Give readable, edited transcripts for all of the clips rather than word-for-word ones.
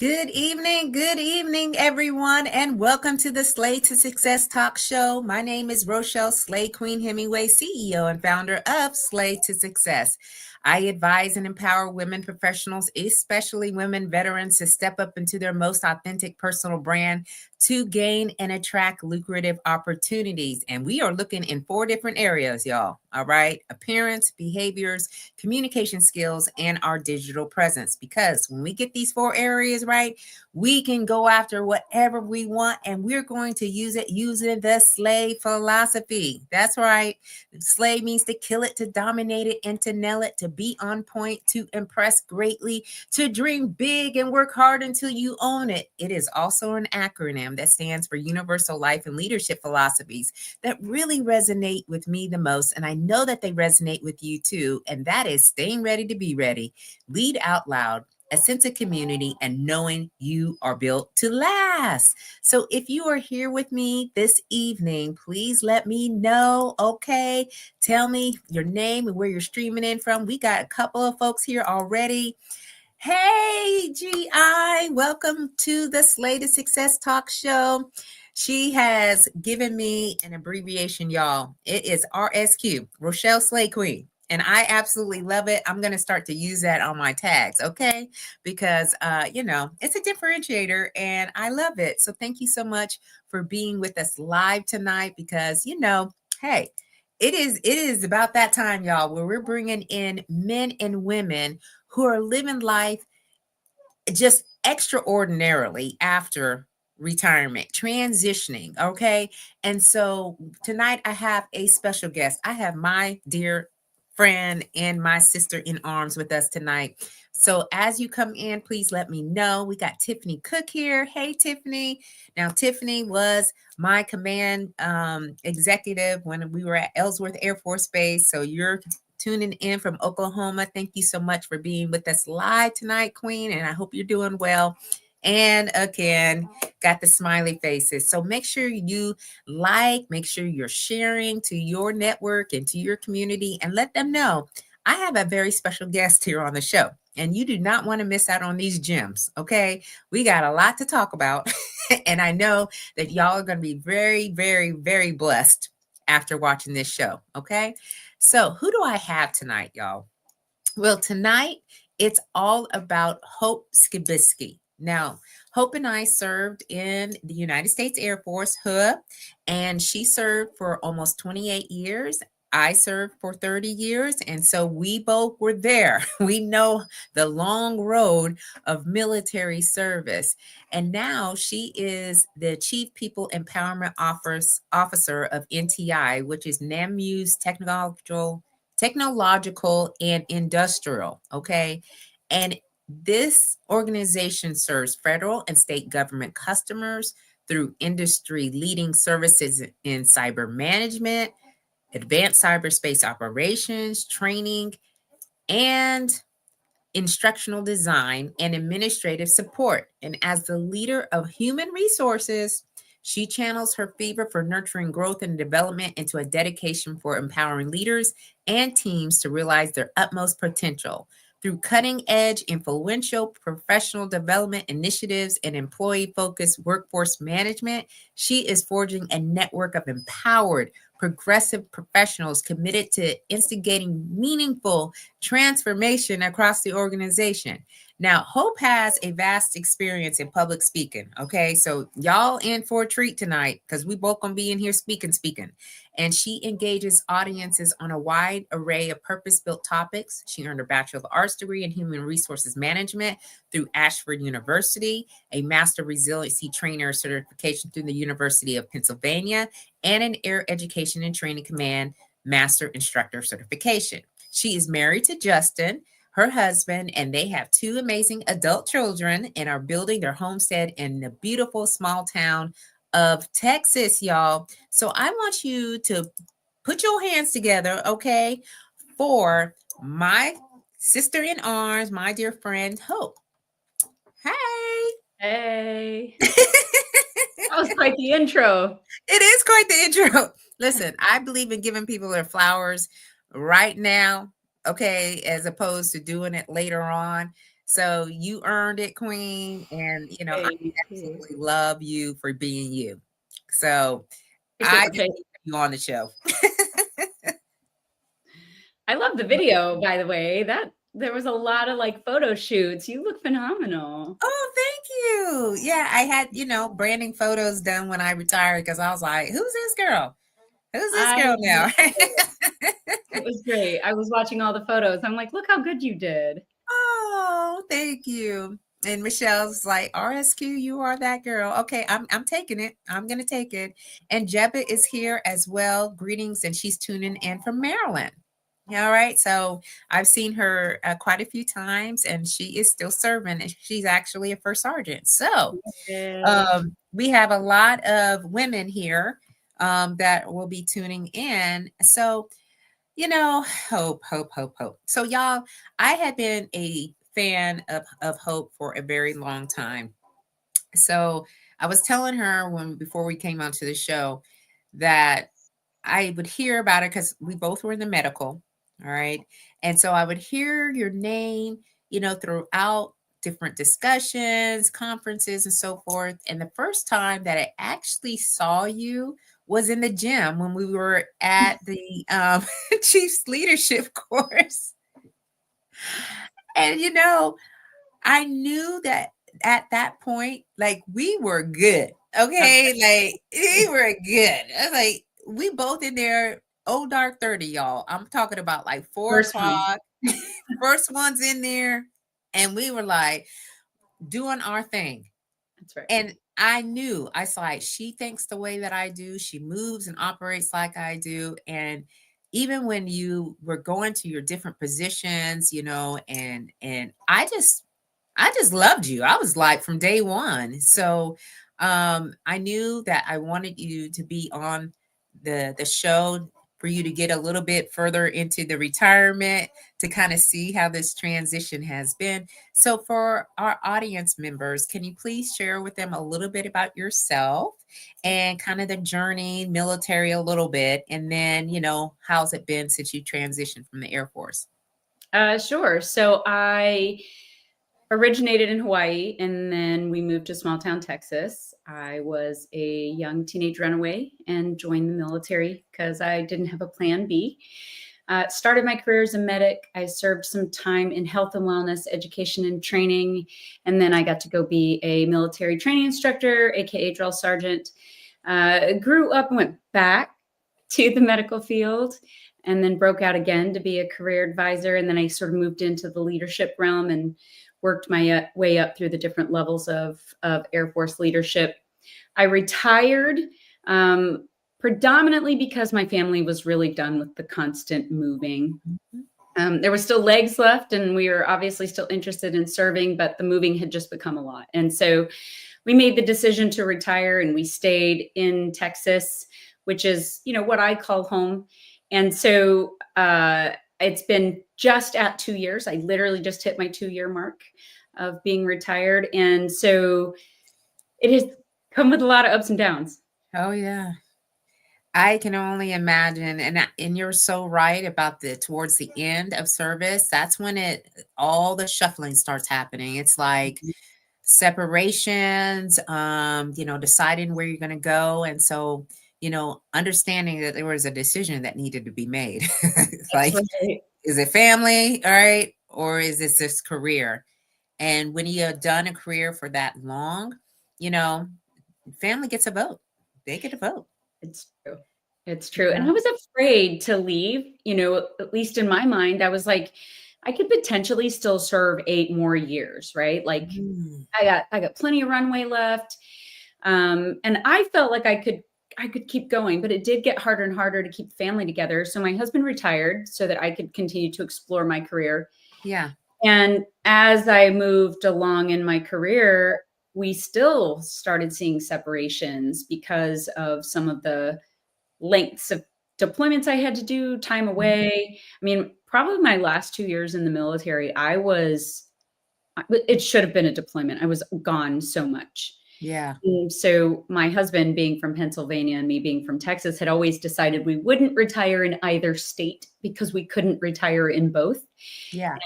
Good evening, everyone, and welcome to the Slay to Success Talk Show. My name is Rochelle Slay Queen Hemingway, CEO and founder of Slay to Success. I advise and empower women professionals, especially women veterans, to step up into their most authentic personal brand to gain and attract lucrative opportunities. And we are looking in 4 different areas, y'all. All right. Appearance, behaviors, communication skills, and our digital presence. Because when we get these 4 areas right, we can go after whatever we want, and we're going to use it using the SLAY philosophy. That's right. SLAY means to kill it, to dominate it, and to nail it, to be on point, to impress greatly, to dream big and work hard until you own it. It is also an acronym that stands for Universal Life and Leadership Philosophies that really resonate with me the most. And I know that they resonate with you too. And that is staying ready to be ready, lead out loud, a sense of community, and knowing you are built to last. So if you are here with me this evening, please let me know. Okay. Tell me your name and where you're streaming in from. We got a couple of folks here already. Hey, GI, welcome to the Slay to Success Talk Show. She has given me an abbreviation, y'all. It is RSQ, Rochelle Slay Queen. And I absolutely love it. I'm going to start to use that on my tags, okay? Because, it's a differentiator and I love it. So thank you so much for being with us live tonight because, hey, it is about that time, y'all, where we're bringing in men and women who are living life just extraordinarily after retirement, transitioning. Okay. And so tonight I have a special guest. I have my dear friend and my sister in arms with us tonight. So as you come in, please let me know. We got Tiffany Cook here. Hey, Tiffany. Now, Tiffany was my command executive when we were at Ellsworth Air Force Base. So you're tuning in from Oklahoma. Thank you so much for being with us live tonight, Queen. And I hope you're doing well. And again, got the smiley faces. So make sure you make sure you're sharing to your network and to your community and let them know I have a very special guest here on the show. And you do not want to miss out on these gems. Okay. We got a lot to talk about. And I know that y'all are going to be very, very, very blessed after watching this show. Okay. So who do I have tonight, y'all? Well, tonight it's all about Hope Skibitsky. Now, Hope and I served in the United States Air Force, and she served for almost 28 years. I served for 30 years, and so we both were there. We know the long road of military service. And now she is the Chief People Empowerment Officer of NTI, which is Namau'u Technological and Industrial. Okay. And this organization serves federal and state government customers through industry leading services in cyber management, advanced cyberspace operations, training, and instructional design and administrative support. And as the leader of human resources, she channels her fever for nurturing growth and development into a dedication for empowering leaders and teams to realize their utmost potential. Through cutting edge, influential professional development initiatives and employee focused workforce management, she is forging a network of empowered, progressive professionals committed to instigating meaningful transformation across the organization. Now, Hope has a vast experience in public speaking. Okay, so y'all in for a treat tonight because we both gonna be in here speaking. And she engages audiences on a wide array of purpose-built topics. She earned her Bachelor of Arts degree in Human Resources Management through Ashford University, a Master Resiliency Trainer certification through the University of Pennsylvania, and an Air Education and Training Command Master Instructor certification. She is married to Justin, her husband, and they have 2 amazing adult children and are building their homestead in the beautiful small town of Texas, y'all. So I want you to put your hands together, okay, for my sister in arms, my dear friend, Hope. Hey. Hey. That was quite the intro. It is quite the intro. Listen, I believe in giving people their flowers right now, okay, as opposed to doing it later on. So you earned it, Queen. And, I Thank you. absolutely love you for being you. So Appreciate I the just faith. need you on the show. I love the video, by the way. That there was a lot of like photo shoots. You look phenomenal. Oh, thank you. Yeah, I had, branding photos done when I retired because I was like, who's this girl? Who's this I girl love now? it. It was great. I was watching all the photos. I'm like, look how good you did. Oh, thank you. And Michelle's like, RSQ, you are that girl. Okay, I'm taking it. I'm gonna take it. And Jebba is here as well. Greetings, and she's tuning in from Maryland. All right, so I've seen her quite a few times, and she is still serving. And she's actually a first sergeant. So Yeah. we have a lot of women here that will be tuning in. So hope, hope, hope, hope. So, y'all, I had been a fan of Hope for a very long time. So, I was telling her before we came onto the show that I would hear about it because we both were in the medical. All right. And so I would hear your name, throughout different discussions, conferences, and so forth. And the first time that I actually saw you was in the gym when we were at the Chiefs leadership course. And, I knew that at that point, like we were good. Okay. Like we were good. I was like, we both in there, old dark 30, y'all. I'm talking about like 4 o'clock. First one's in there. And we were like doing our thing. That's right. And I knew, I saw like, she thinks the way that I do. She moves and operates like I do. And even when you were going to your different positions, and I just loved you. I was like from day one. So I knew that I wanted you to be on the show for you to get a little bit further into the retirement to kind of see how this transition has been. So for our audience members, can you please share with them a little bit about yourself and kind of the journey, military a little bit, and then, how's it been since you transitioned from the Air Force? Sure. So I originated in Hawaii and then we moved to small town Texas. I was a young teenage runaway and joined the military because I didn't have a plan B. Started my career as a medic. I served some time in health and wellness, education and training. And then I got to go be a military training instructor, AKA drill sergeant. Grew up and went back to the medical field and then broke out again to be a career advisor. And then I sort of moved into the leadership realm and worked my way up through the different levels of Air Force leadership. I retired predominantly because my family was really done with the constant moving. There were still legs left and we were obviously still interested in serving, but the moving had just become a lot. And so we made the decision to retire and we stayed in Texas, which is, what I call home. And so it's been just at 2 years. I literally just hit my 2-year mark of being retired. And so it has come with a lot of ups and downs. Oh, yeah. I can only imagine, and you're so right about towards the end of service. That's when all the shuffling starts happening. It's like separations, deciding where you're going to go, and so understanding that there was a decision that needed to be made. Like, Right. is it family, all right, or is this career? And when you have done a career for that long, family gets a vote. They get a vote. It's true. It's true. And I was afraid to leave, at least in my mind, I was like, I could potentially still serve 8 more years, right? Like I got plenty of runway left. And I felt like I could keep going, but it did get harder and harder to keep family together. So my husband retired so that I could continue to explore my career. Yeah. And as I moved along in my career, we still started seeing separations because of some of the lengths of deployments I had to do, time away. I mean, probably my last 2 years in the military, it should have been a deployment. I was gone so much. Yeah. And so my husband, being from Pennsylvania and me being from Texas, had always decided we wouldn't retire in either state because we couldn't retire in both. Yeah. And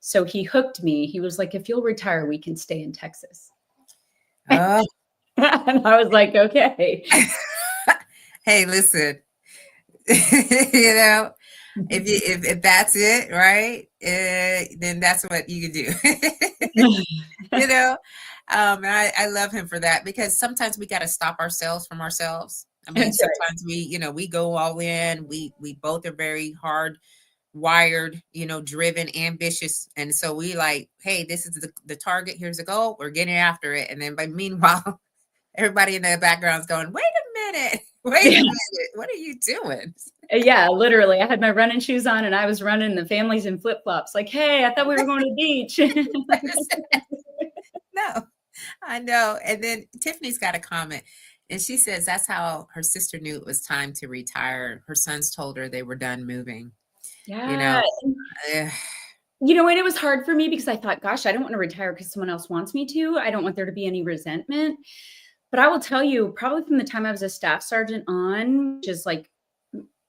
So he hooked me. He was like, if you'll retire, we can stay in Texas. Oh. And I was like, okay. Hey, listen, you know, if that's it, right? Then that's what you can do. You know, and I love him for that, because sometimes we got to stop ourselves from ourselves. I mean, That's right. sometimes we go all in. We both are very hard wired, driven, ambitious. And so we like, hey, this is the target. Here's the goal. We're getting after it. And then meanwhile, everybody in the background is going, wait a minute. Wait a minute. What are you doing? Yeah, literally. I had my running shoes on and I was running, the family's in flip flops. Like, hey, I thought we were going to the beach. No, I know. And then Tiffany's got a comment, and she says that's how her sister knew it was time to retire. Her sons told her they were done moving. Yeah. Eh, And it was hard for me because I thought, gosh, I don't want to retire because someone else wants me to. I don't want there to be any resentment. But I will tell you, probably from the time I was a staff sergeant on, which is like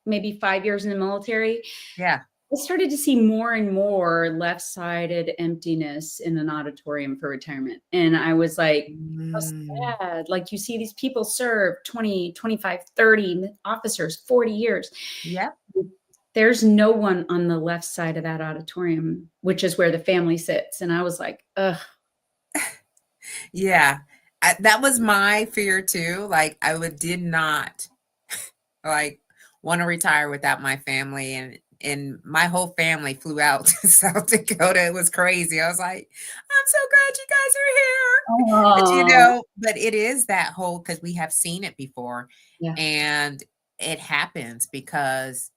maybe 5 years in the military, yeah. I started to see more and more left-sided emptiness in an auditorium for retirement. And I was like, how sad. Like, you see these people serve 20, 25, 30 officers, 40 years. Yeah. There's no one on the left side of that auditorium, which is where the family sits. And I was like, ugh. Yeah. That was my fear too. Like, did not like want to retire without my family, and my whole family flew out to South Dakota. It was crazy. I was like, I'm so glad you guys are here. But it is that whole, because we have seen it before. Yeah. And it happens because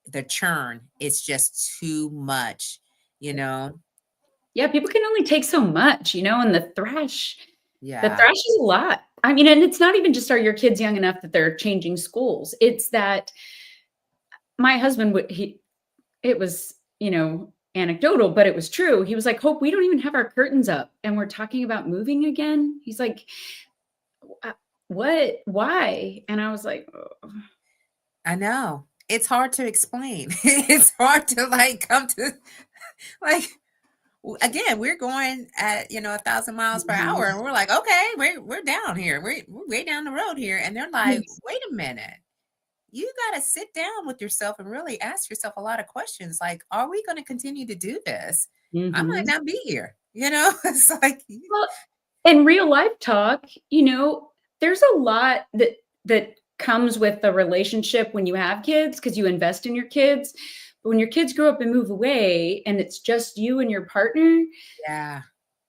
the churn is just too much, Yeah, people can only take so much, and the thrash is a lot. I mean, and it's not even just, are your kids young enough that they're changing schools? It's that my husband it was, anecdotal, but it was true. He was like, Hope, we don't even have our curtains up and we're talking about moving again. He's like, what? Why? And I was like, oh. I know. It's hard to explain. It's hard to come to again, we're going at 1,000 miles per hour, and we're like, okay, we're down here. We're way down the road here. And they're like, wait a minute. You got to sit down with yourself and really ask yourself a lot of questions. Like, are we going to continue to do this? I might not be here. It's like, well, in real life talk, there's a lot that comes with the relationship when you have kids, because you invest in your kids. But when your kids grow up and move away and it's just you and your partner,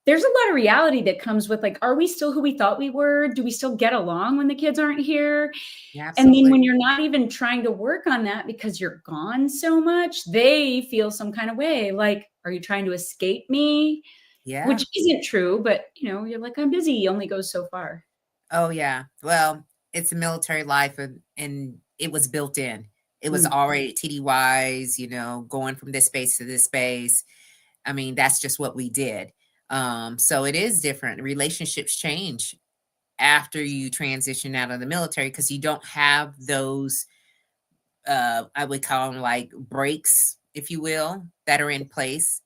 there's a lot of reality that comes with, like, are we still who we thought we were? Do we still get along when the kids aren't here? Yeah, and then when you're not even trying to work on that because you're gone so much, they feel some kind of way. Like, are you trying to escape me? Yeah. Which isn't true, but you're like, I'm busy. Only goes so far. Oh yeah. Well, it's a military life, and it was built in. It was already TDYs, going from this space to this space. I mean, that's just what we did. So it is different. Relationships change after you transition out of the military, because you don't have those, I would call them like breaks, if you will, that are in place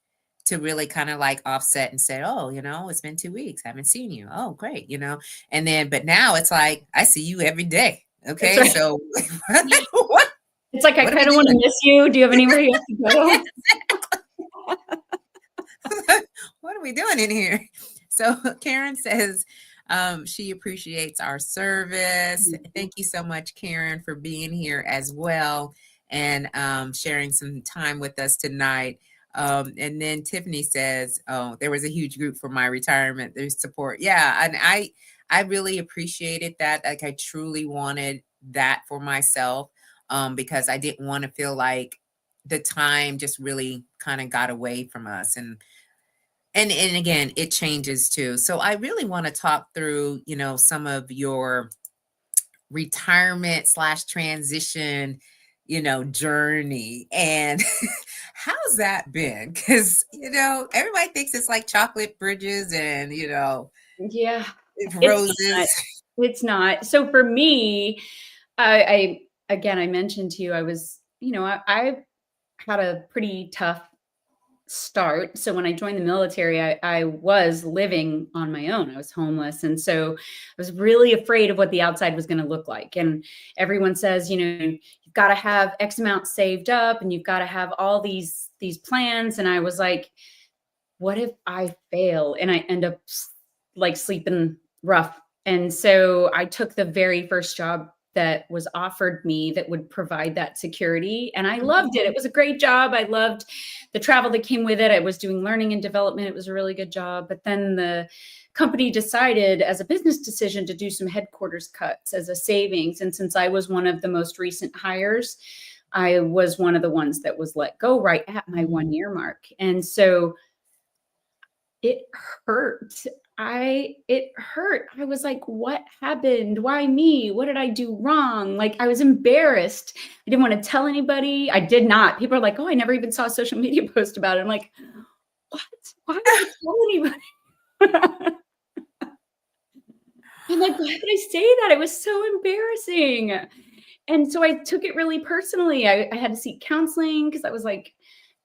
to really kind of like offset and say, oh, it's been 2 weeks. I haven't seen you. Oh, great. And then, but now it's like, I see you every day. Okay. Right. So what? It's like, I kind of want to miss you. Do you have anywhere you have to go? What are we doing in here? So Karen says she appreciates our service. Thank you so much, Karen, for being here as well, and sharing some time with us tonight. And then Tiffany says, oh, there was a huge group for my retirement. There's support. Yeah. And I really appreciated that. Like, I truly wanted that for myself, because I didn't want to feel like the time just really kind of got away from us. And again, it changes too. So I really want to talk through, some of your retirement / transition, journey, and how's that been? Because, everybody thinks it's like chocolate bridges and, yeah, roses. It's not. So for me, I mentioned to you, I was, I had a pretty tough start. So when I joined the military, I was living on my own. I was homeless. And so I was really afraid of what the outside was going to look like. And everyone says, you've got to have X amount saved up and you've got to have all these plans. And I was like, what if I fail and I end up like sleeping rough? And so I took the very first job that was offered me that would provide that security. And I loved it. It was a great job. I loved the travel that came with it. I was doing learning and development. It was a really good job. But then the company decided as a business decision to do some headquarters cuts as a savings. And since I was one of the most recent hires, I was one of the ones that was let go right at my 1 year mark. And so it hurt. It hurt. I was like, what happened? Why me? What did I do wrong? Like, I was embarrassed. I didn't want to tell anybody. I did not. People are like, oh, I never even saw a social media post about it. I'm like, what? Why would I tell anybody? I'm like, why did I say that? It was so embarrassing. And so I took it really personally. I had to seek counseling because I was like,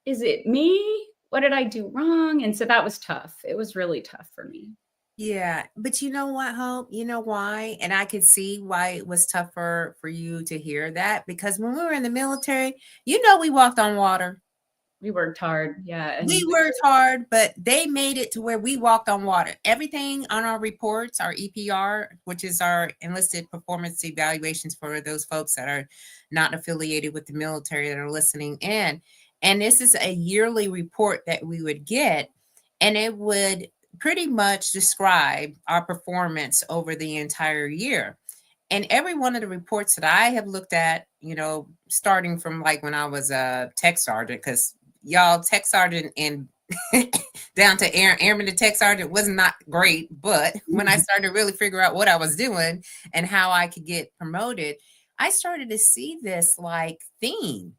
is it me? What did I do wrong? And so that was tough. It was really tough for me. Yeah, but you know what, Hope? You know why? And I could see why it was tougher for you to hear that because when we were in the military, we walked on water. We worked hard. Yeah. We And worked hard, but they made it to where we walked on water. Everything on our reports, our EPR, which is our enlisted performance evaluations for those folks that are not affiliated with the military that are listening in. And this is a yearly report that we would get, and it would pretty much describe our performance over the entire year. And every one of the reports that I have looked at, starting from like when I was a tech sergeant, because y'all, tech sergeant and down to airman to tech sergeant was not great. But when I started to really figure out what I was doing and how I could get promoted, I started to see this like theme.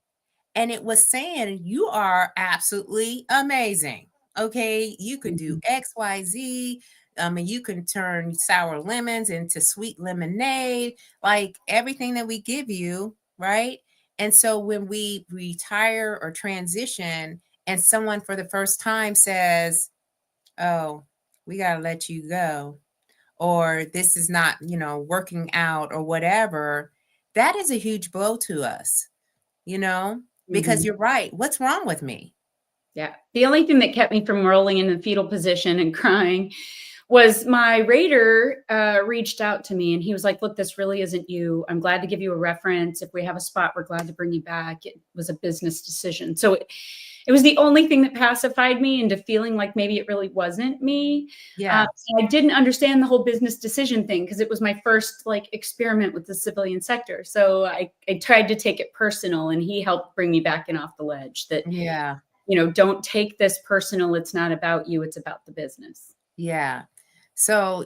And it was saying, you are absolutely amazing. Okay. You can do X, Y, Z. And you can turn sour lemons into sweet lemonade, like everything that we give you, right? And so when we retire or transition, and someone for the first time says, oh, we got to let you go, or this is not, working out or whatever, that is a huge blow to us, because you're right. What's wrong with me? Yeah. The only thing that kept me from rolling in the fetal position and crying was my rater reached out to me and he was like, look, this really isn't you. I'm glad to give you a reference. If we have a spot, we're glad to bring you back. It was a business decision. So it was the only thing that pacified me into feeling like maybe it really wasn't me. Yeah. So I didn't understand the whole business decision thing because it was my first like experiment with the civilian sector. So I tried to take it personal and he helped bring me back in off the ledge that, Yeah. Don't take this personal. It's not about you. It's about the business. Yeah. So,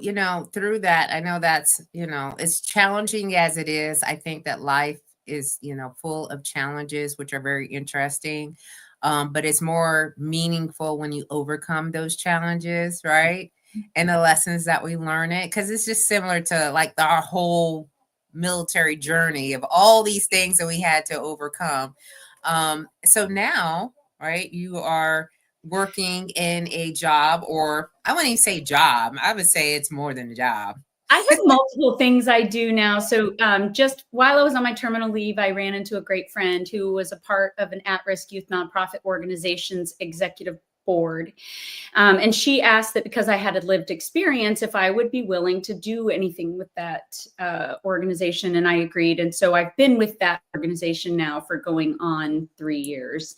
through that, I know that's, as challenging as it is, I think that life is, full of challenges, which are very interesting. But it's more meaningful when you overcome those challenges, right? And the lessons that we learn it, because it's just similar to like our whole military journey of all these things that we had to overcome. So now, right, you are working in a job, or I wouldn't even say job. I would say it's more than a job. I have multiple things I do now. So just while I was on my terminal leave, I ran into a great friend who was a part of an at-risk youth nonprofit organization's executive board. And she asked that because I had a lived experience, if I would be willing to do anything with that organization. And I agreed. And so I've been with that organization now for going on 3 years.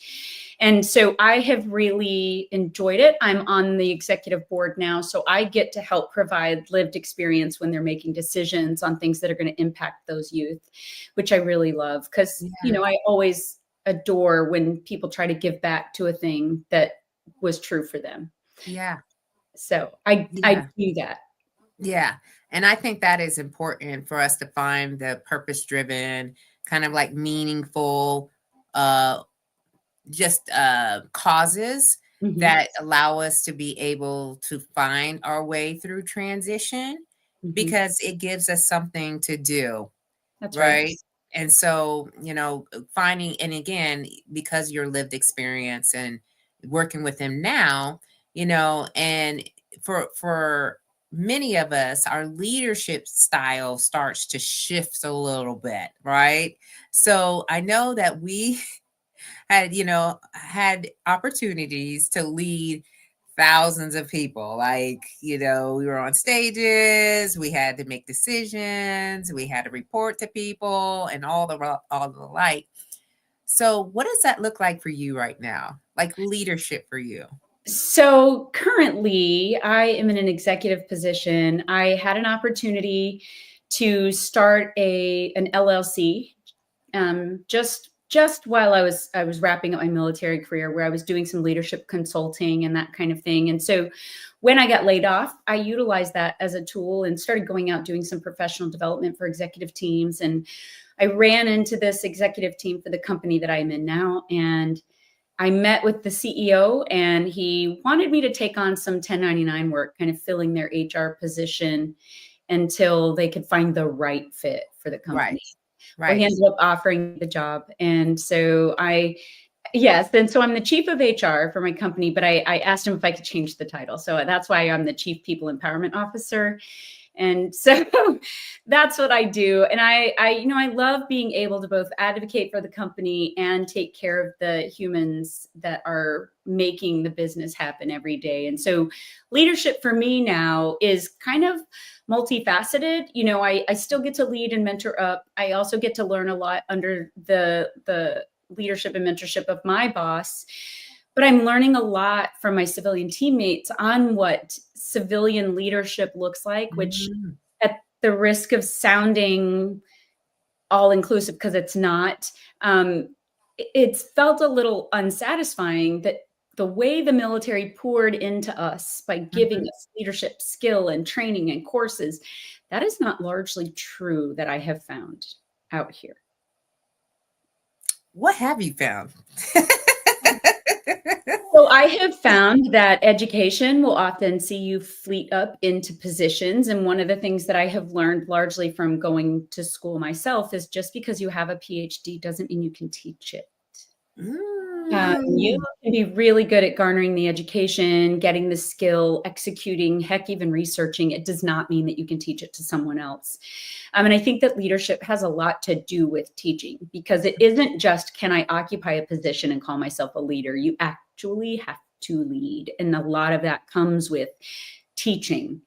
And so I have really enjoyed it. I'm on the executive board now, so I get to help provide lived experience when they're making decisions on things that are going to impact those youth, which I really love because, I always adore when people try to give back to a thing that was true for them. Yeah. So I do that. Yeah. And I think that is important for us to find the purpose-driven, kind of like meaningful, causes that allow us to be able to find our way through transition because it gives us something to do. That's right. And so, finding, and again, because your lived experience and working with them now, and for many of us, our leadership style starts to shift a little bit, right? So I know that we had opportunities to lead thousands of people. Like, we were on stages, we had to make decisions, we had to report to people and all the like. So what does that look like for you right now? Like leadership for you? So currently, I am in an executive position. I had an opportunity to start an LLC, just while I was wrapping up my military career, where I was doing some leadership consulting and that kind of thing. And so when I got laid off, I utilized that as a tool and started going out doing some professional development for executive teams. And I ran into this executive team for the company that I'm in now, and I met with the CEO, and he wanted me to take on some 1099 work, kind of filling their HR position until they could find the right fit for the company. Right. Well, he ended up offering the job. And so yes. And so I'm the chief of HR for my company, but I asked him if I could change the title. So that's why I'm the chief people empowerment officer. And so that's what I do. And I love being able to both advocate for the company and take care of the humans that are making the business happen every day. And so leadership for me now is kind of multifaceted. I still get to lead and mentor up. I also get to learn a lot under the leadership and mentorship of my boss. But I'm learning a lot from my civilian teammates on what civilian leadership looks like, which at the risk of sounding all inclusive, because it's not, it's felt a little unsatisfying that the way the military poured into us by giving us leadership skill and training and courses, that is not largely true that I have found out here. What have you found? So I have found that education will often see you fleet up into positions. And one of the things that I have learned largely from going to school myself is just because you have a PhD doesn't mean you can teach it. You can be really good at garnering the education, getting the skill, executing, heck, even researching. It does not mean that you can teach it to someone else. And I think that leadership has a lot to do with teaching, because it isn't just, can I occupy a position and call myself a leader? You actually have to lead. And a lot of that comes with teaching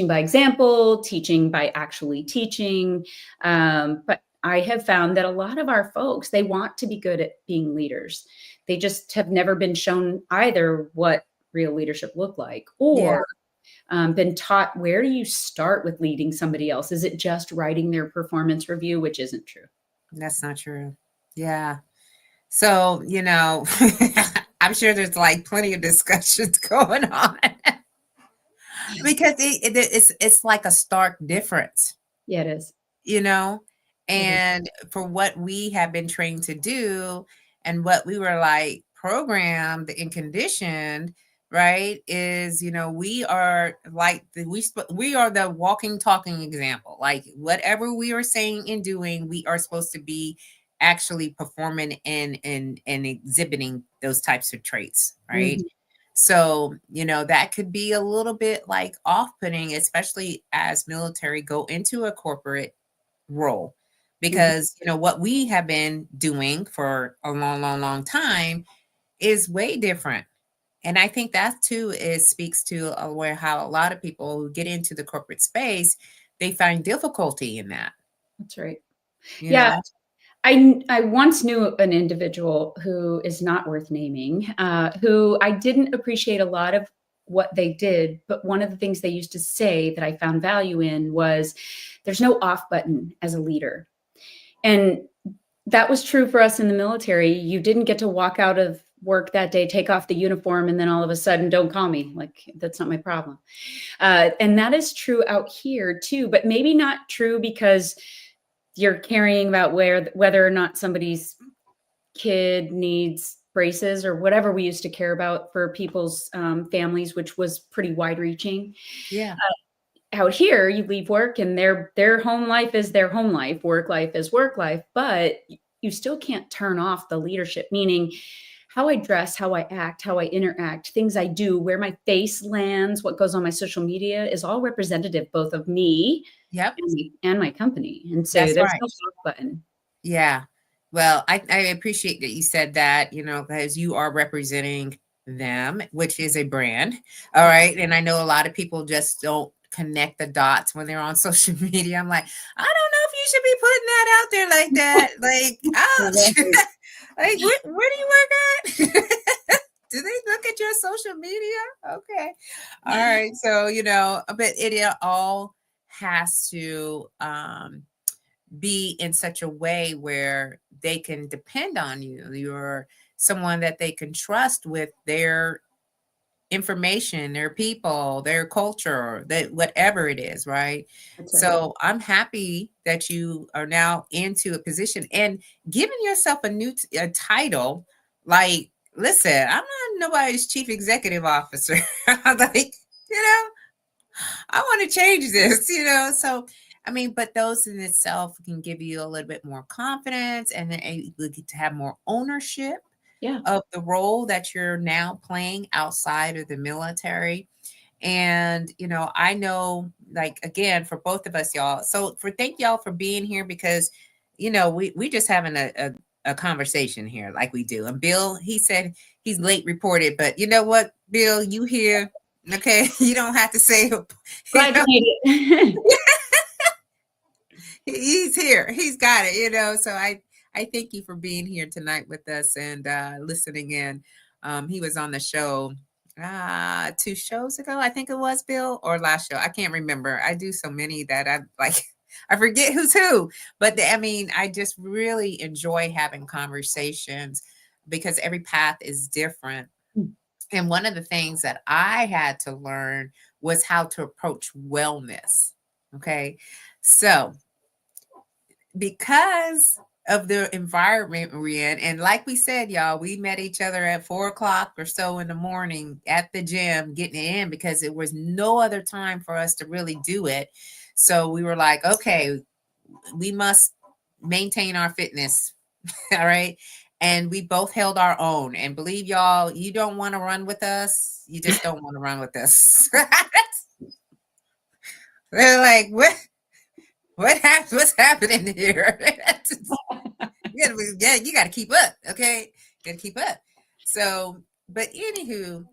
by example, teaching by actually teaching. But I have found that a lot of our folks, they want to be good at being leaders. They just have never been shown either what real leadership looked like, or been taught, where do you start with leading somebody else? Is it just writing their performance review, which isn't true? That's not true. Yeah. So, I'm sure there's like plenty of discussions going on because it's like a stark difference. Yeah, it is. And for what we have been trained to do and what we were like programmed and conditioned, right, is, we are like we are the walking, talking example. Like whatever we are saying and doing, we are supposed to be actually performing and exhibiting those types of traits, right? So, that could be a little bit like off-putting, especially as military go into a corporate role, because what we have been doing for a long time is way different. And I think that too speaks to where how a lot of people who get into the corporate space, they find difficulty in that. That's right. You know? I once knew an individual who is not worth naming, who I didn't appreciate a lot of what they did. But one of the things they used to say that I found value in was, there's no off button as a leader. And that was true for us in the military. You didn't get to walk out of work that day, take off the uniform, and then all of a sudden, don't call me. Like, that's not my problem. And that is true out here too, but maybe not true because you're caring about whether or not somebody's kid needs braces or whatever we used to care about for people's families, which was pretty wide reaching. Yeah. Out here, you leave work and their home life is their home life, work life is work life, but you still can't turn off the leadership, meaning how I dress, how I act, how I interact, things I do, where my face lands, what goes on my social media is all representative both of me Yep. and my company. And so That's there's right. no off button. Yeah. Well, I appreciate that you said that, because you are representing them, which is a brand. All right. And I know a lot of people just don't connect the dots when they're on social media. I'm like, I don't know if you should be putting that out there like that. Like, ouch. Like, where do you work at? Do they look at your social media? Okay. All right. So, but it all has to be in such a way where they can depend on you. You're someone that they can trust with their information, their people, their culture, that whatever it is, right? That's right. So I'm happy that you are now into a position and giving yourself a new a title. Like, listen, I'm not nobody's chief executive officer. Like, you know, I want to change this, So, I mean, but those in itself can give you a little bit more confidence and then you get to have more ownership Yeah. of the role that you're now playing outside of the military. And, I know, like, again, for both of us, y'all. So thank y'all for being here because, we just having a conversation here like we do. And Bill, he said he's late reported, but you know what, Bill, you here. Okay. You don't have to say, Glad you made it. he's here. He's got it, So I thank you for being here tonight with us and listening in. He was on the show 2 shows ago, I think it was, Bill, or last show. I can't remember. I do so many that I like I forget who's who. But I mean, I just really enjoy having conversations because every path is different. And one of the things that I had to learn was how to approach wellness. Okay. So because of the environment we're in. And like we said, y'all, we met each other at 4:00 or so in the morning at the gym, getting it in because it was no other time for us to really do it. So we were like, okay, we must maintain our fitness. All right. And we both held our own. And believe y'all, you don't want to run with us. You just don't want to run with us. They're like, what's happening here? You got to keep up. Okay. Got to keep up. So, but anywho,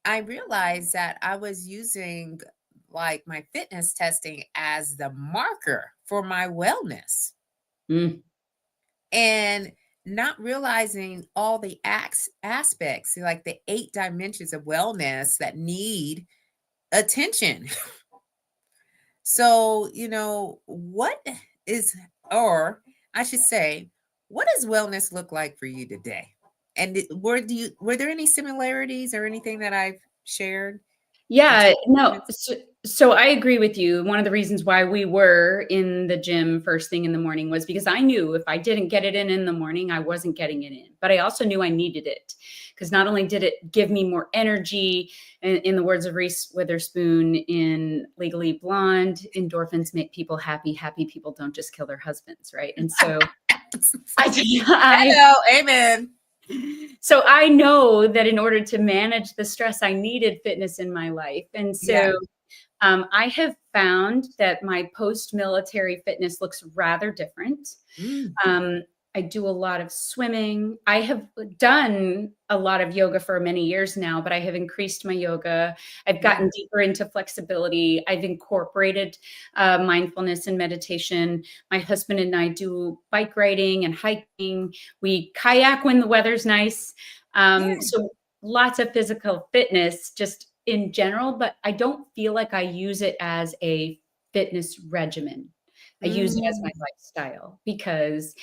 I realized that I was using like my fitness testing as the marker for my wellness and not realizing all the aspects, like the 8 dimensions of wellness that need attention. So, what is, or I should say, what does wellness look like for you today? And were there any similarities or anything that I've shared? Yeah, no. So I agree with you. One of the reasons why we were in the gym first thing in the morning was because I knew if I didn't get it in the morning, I wasn't getting it in. But I also knew I needed it because not only did it give me more energy, in the words of Reese Witherspoon in Legally Blonde, endorphins make people happy. Happy people don't just kill their husbands, right? And so Hello, amen. So I know that in order to manage the stress, I needed fitness in my life. And so I have found that my post-military fitness looks rather different. I do a lot of swimming. I have done a lot of yoga for many years now, but I have increased my yoga. I've gotten deeper into flexibility. I've incorporated mindfulness and meditation. My husband and I do bike riding and hiking. We kayak when the weather's nice. So lots of physical fitness just in general, but I don't feel like I use it as a fitness regimen. I use it as my lifestyle because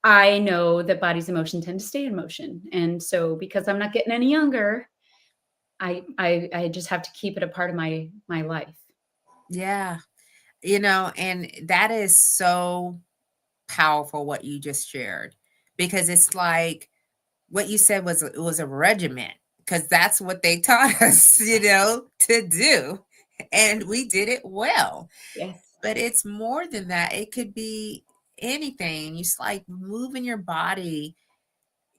I know that bodies in motion tend to stay in motion. And so because I'm not getting any younger, I just have to keep it a part of my life. Yeah. And that is so powerful what you just shared because it's like what you said was it was a regiment because that's what they taught us, to do. And we did it well. Yes. But it's more than that. It could be anything. It's like moving your body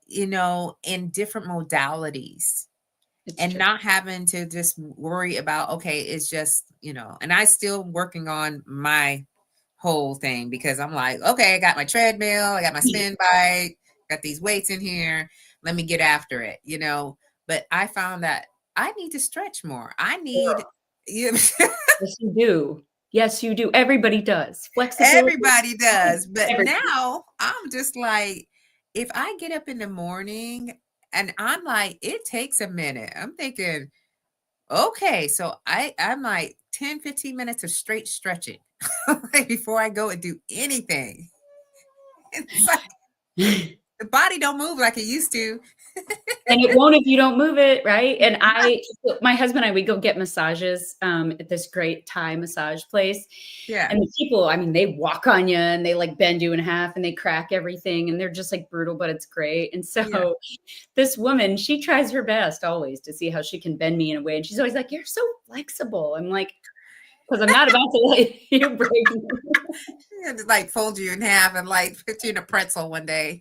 in different modalities It's and true. not having to just worry about, okay, it's just, and I still working on my whole thing because I'm like, okay, I got my treadmill, I got my spin bike, got these weights in here. Let me get after it, But I found that I need to stretch more. I need, Yes, you do. Yes, you do. Everybody does. Flexibility. everybody does. But Everybody. now I'm just like, if I get up in the morning and I'm like, it takes a minute. I'm thinking, okay, so I'm like 10, 15 minutes of straight stretching before I go and do anything. It's like the body don't move like it used to. And it won't if you don't move it, right? And my husband and I, we go get massages at this great Thai massage place. Yeah. And the people, I mean, they walk on you and they like bend you in half and they crack everything and they're just like brutal, but it's great. And so this woman, she tries her best always to see how she can bend me in a way. And she's always like, "You're so flexible." I'm like, because I'm not about to let you break me. Yeah, just like fold you in half and like put you in a pretzel one day.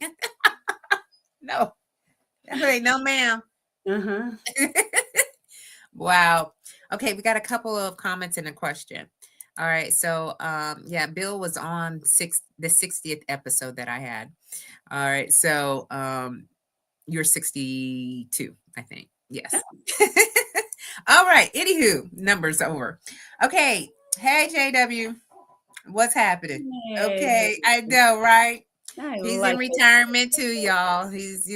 No. Hey, no, ma'am. Uh-huh. Wow. Okay, we got a couple of comments and a question. All right. So Bill was on the 60th episode that I had. All right. So you're 62, I think. Yes. All right. Anywho, numbers over. Okay. Hey, JW. What's happening? Okay. I know, right? He's in retirement too, y'all. He's,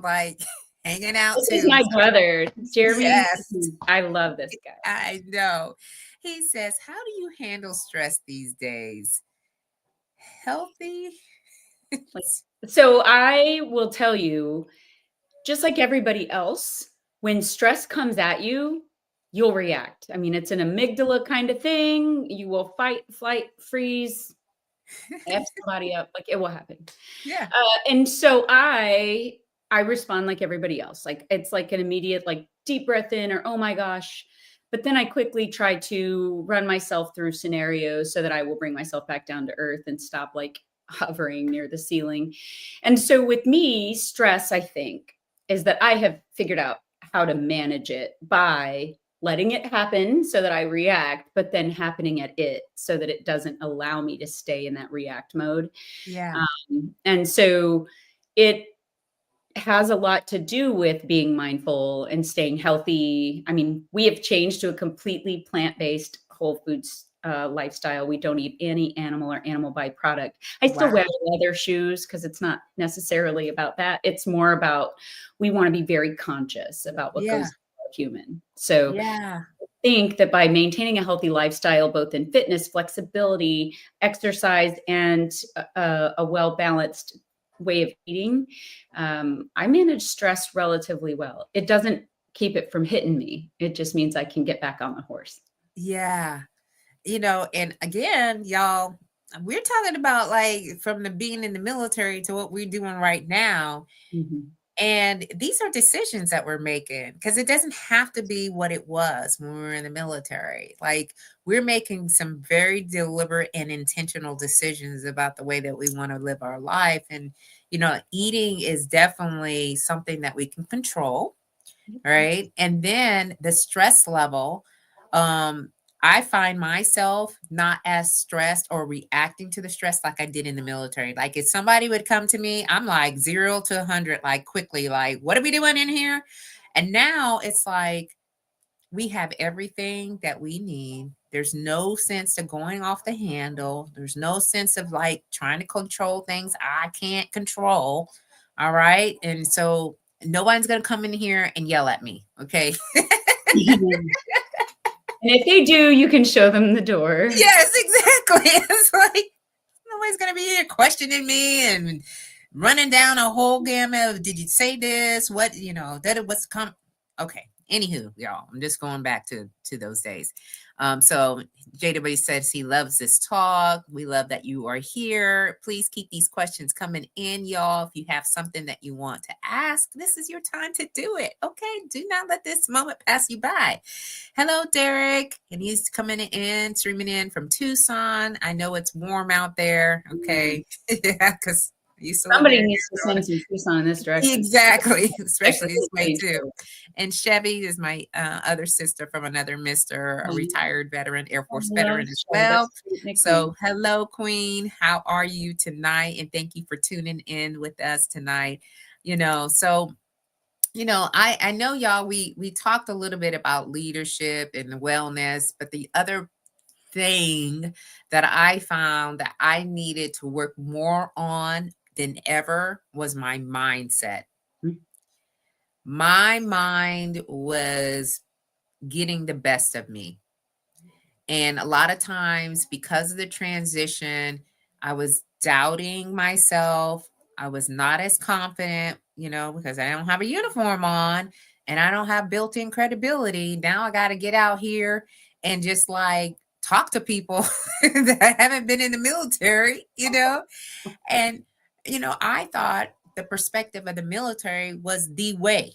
like hanging out This too. is my brother, Jeremy. Yes. I love this guy. I know. He says, how do you handle stress these days? Healthy? So I will tell you, just like everybody else, when stress comes at you, you'll react. I mean, it's an amygdala kind of thing. You will fight, flight, freeze, F somebody up. Like it will happen. Yeah. And so I respond like everybody else. Like it's like an immediate, like deep breath in or, oh my gosh. But then I quickly try to run myself through scenarios so that I will bring myself back down to earth and stop like hovering near the ceiling. And so with me, stress, I think, is that I have figured out how to manage it by letting it happen so that I react, but then happening at it so that it doesn't allow me to stay in that react mode. Yeah. And so it has a lot to do with being mindful and staying healthy. I mean, we have changed to a completely plant-based whole foods lifestyle. We don't eat any animal or animal byproduct. I still wear leather shoes because it's not necessarily about that. It's more about we want to be very conscious about what goes human. So I think that by maintaining a healthy lifestyle, both in fitness, flexibility, exercise, and a well-balanced way of eating, I manage stress relatively well. It doesn't keep it from hitting me. It just means I can get back on the horse. Yeah. And again, y'all, we're talking about like from the being in the military to what we're doing right now. Mm-hmm. And these are decisions that we're making because it doesn't have to be what it was when we were in the military. Like we're making some very deliberate and intentional decisions about the way that we want to live our life. And, eating is definitely something that we can control. Right. And then the stress level, I find myself not as stressed or reacting to the stress like I did in the military. Like if somebody would come to me, I'm like 0 to 100, like quickly, like, what are we doing in here? And now it's like we have everything that we need. There's no sense of going off the handle. There's no sense of like trying to control things I can't control. All right. And so no one's going to come in here and yell at me. Okay. And if they do, you can show them the door. Yes, exactly. It's like nobody's gonna be here questioning me and running down a whole gamut of did you say this? What that what's come. Okay. Anywho, y'all, I'm just going back to those days. So JW says he loves this talk. We love that you are here. Please keep these questions coming in, y'all. If you have something that you want to ask, this is your time to do it. Okay. Do not let this moment pass you by. Hello, Derek. And he's coming in, streaming in from Tucson. I know it's warm out there. Okay. Yeah, because You still live Somebody there? needs to send some Tucson in this direction. Exactly, Like especially really this way change too. things. And Chevy is my other sister from another mister, a retired veteran, Air I Force love veteran as Chevy. That's well. a sweet nickname. So, hello, Queen. How are you tonight? And thank you for tuning in with us tonight. I know y'all. We talked a little bit about leadership and wellness, but the other thing that I found that I needed to work more on than ever was my mindset. Mm. My mind was getting the best of me. And a lot of times, because of the transition, I was doubting myself. I was not as confident, because I don't have a uniform on and I don't have built in credibility. Now I got to get out here and just like talk to people that haven't been in the military, And, I thought the perspective of the military was the way,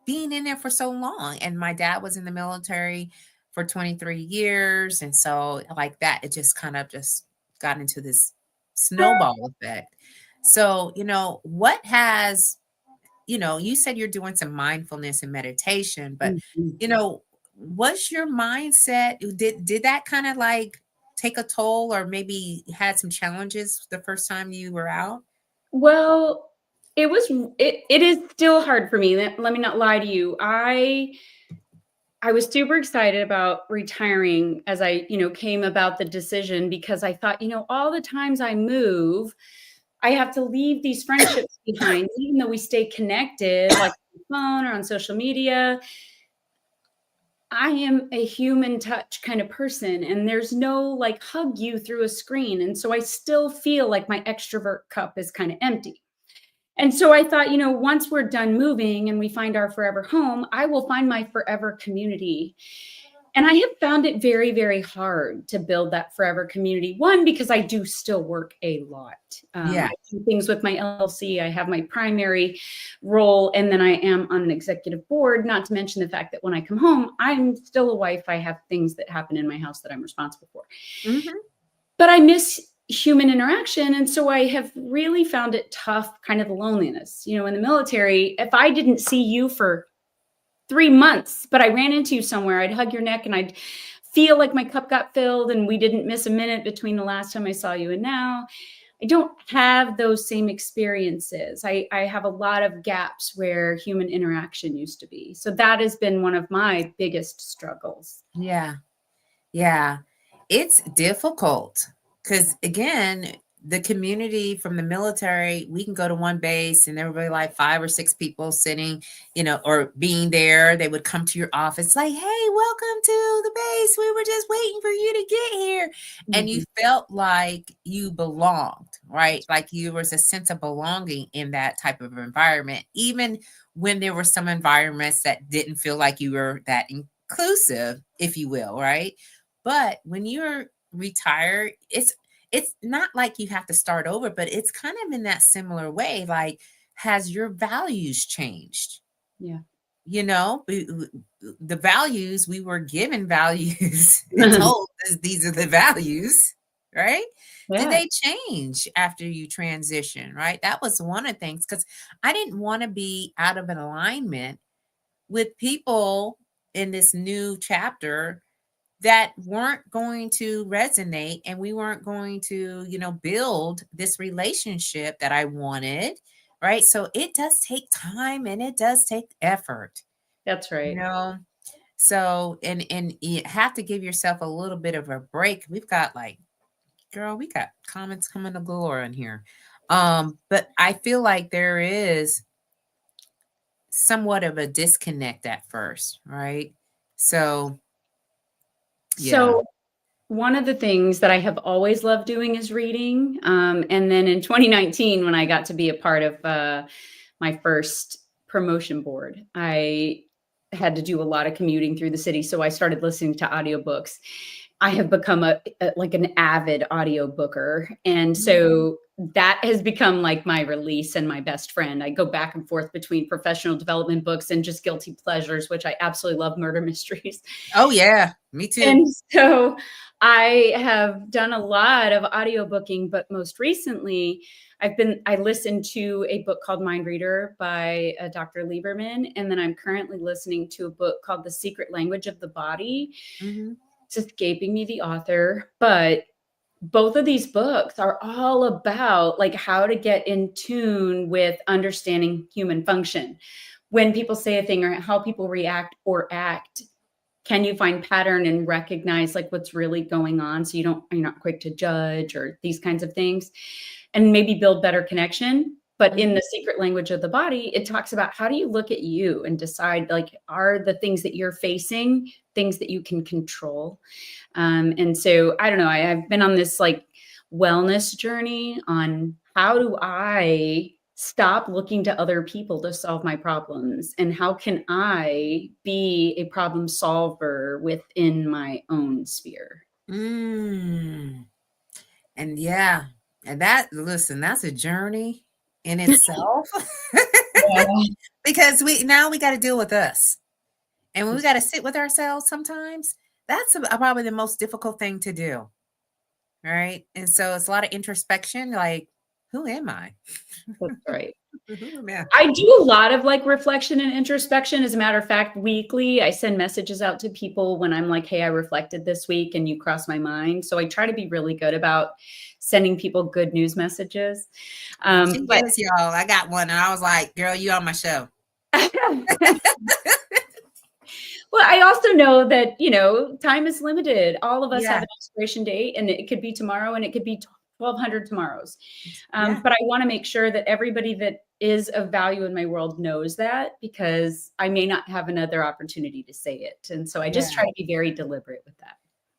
being in there for so long. And my dad was in the military for 23 years. And so like that, it just kind of just got into this snowball effect. So, what has, you said you're doing some mindfulness and meditation, but, Mhm. what's your mindset? Did that kind of like take a toll or maybe had some challenges the first time you were out? Well, it is still hard for me. Let me not lie to you. I was super excited about retiring as I, came about the decision because I thought, all the times I move, I have to leave these friendships behind, even though we stay connected, like on the phone or on social media. I am a human touch kind of person, and there's no like hug you through a screen. And so I still feel like my extrovert cup is kind of empty. And so I thought, once we're done moving and we find our forever home, I will find my forever community. And I have found it very, very hard to build that forever community. One, because I do still work a lot. Yeah. I do things with my LLC. I have my primary role, and then I am on an executive board, not to mention the fact that when I come home, I'm still a wife. I have things that happen in my house that I'm responsible for. Mm-hmm. But I miss human interaction. And so I have really found it tough, kind of the loneliness. In the military, if I didn't see you for 3 months, but I ran into you somewhere, I'd hug your neck and I'd feel like my cup got filled and we didn't miss a minute between the last time I saw you and now. I don't have those same experiences. I have a lot of gaps where human interaction used to be. So that has been one of my biggest struggles. Yeah. Yeah. It's difficult because, again, the community from the military, we can go to one base and there would be like 5 or 6 people sitting, or being there. They would come to your office like, hey, welcome to the base. We were just waiting for you to get here. And you felt like you belonged, right? Like you was a sense of belonging in that type of environment, even when there were some environments that didn't feel like you were that inclusive, if you will, right? But when you're retired, it's not like you have to start over, but it's kind of in that similar way. Like, has your values changed? Yeah. The values, we were given values and told us these are the values, right? Did Yeah. they change after you transition, right? That was one of the things, because I didn't want to be out of an alignment with people in this new chapter that weren't going to resonate, and we weren't going to, build this relationship that I wanted, right? So it does take time and it does take effort, That's you right. know. So and you have to give yourself a little bit of a break. We've got like, girl, we got comments coming to galore in here. But I feel like there is somewhat of a disconnect at first, right? So yeah. So one of the things that I have always loved doing is reading. And then in 2019, when I got to be a part of my first promotion board, I had to do a lot of commuting through the city. So I started listening to audiobooks. I have become like an avid audiobooker. And so that has become like my release and my best friend. I go back and forth between professional development books and just guilty pleasures, which I absolutely love, murder mysteries. Oh yeah, me too. And so I have done a lot of audiobooking, but most recently I listened to a book called Mind Reader by Dr. Lieberman, and then I'm currently listening to a book called The Secret Language of the Body. Mhm. It's escaping me the author, but both of these books are all about like how to get in tune with understanding human function. When people say a thing or how people react or act, can you find pattern and recognize like what's really going on so you're not quick to judge or these kinds of things, and maybe build better connection. But in Mhm. The Secret Language of the Body, it talks about how do you look at you and decide like, are the things that you're facing things that you can control? And so I don't know, I've been on this like wellness journey on how do I stop looking to other people to solve my problems, and how can I be a problem solver within my own sphere. Mm. And yeah, and listen, that's a journey in itself. Yeah. Because we got to deal with us. And when we got to sit with ourselves sometimes, that's probably the most difficult thing to do. Right? And so it's a lot of introspection, like, who am I? That's right. Who am I? I do a lot of like reflection and introspection. As a matter of fact, weekly, I send messages out to people when I'm like, hey, I reflected this week and you crossed my mind. So I try to be really good about sending people good news messages. She But is, y'all. I got one, and I was like, girl, you on my show. well, I also know that, time is limited. All of us have Yeah. an expiration date, and it could be tomorrow and it could be 1,200 tomorrows. Yeah. But I want to make sure that everybody that is of value in my world knows that, because I may not have another opportunity to say it. And so I just Yeah. try to be very deliberate with that.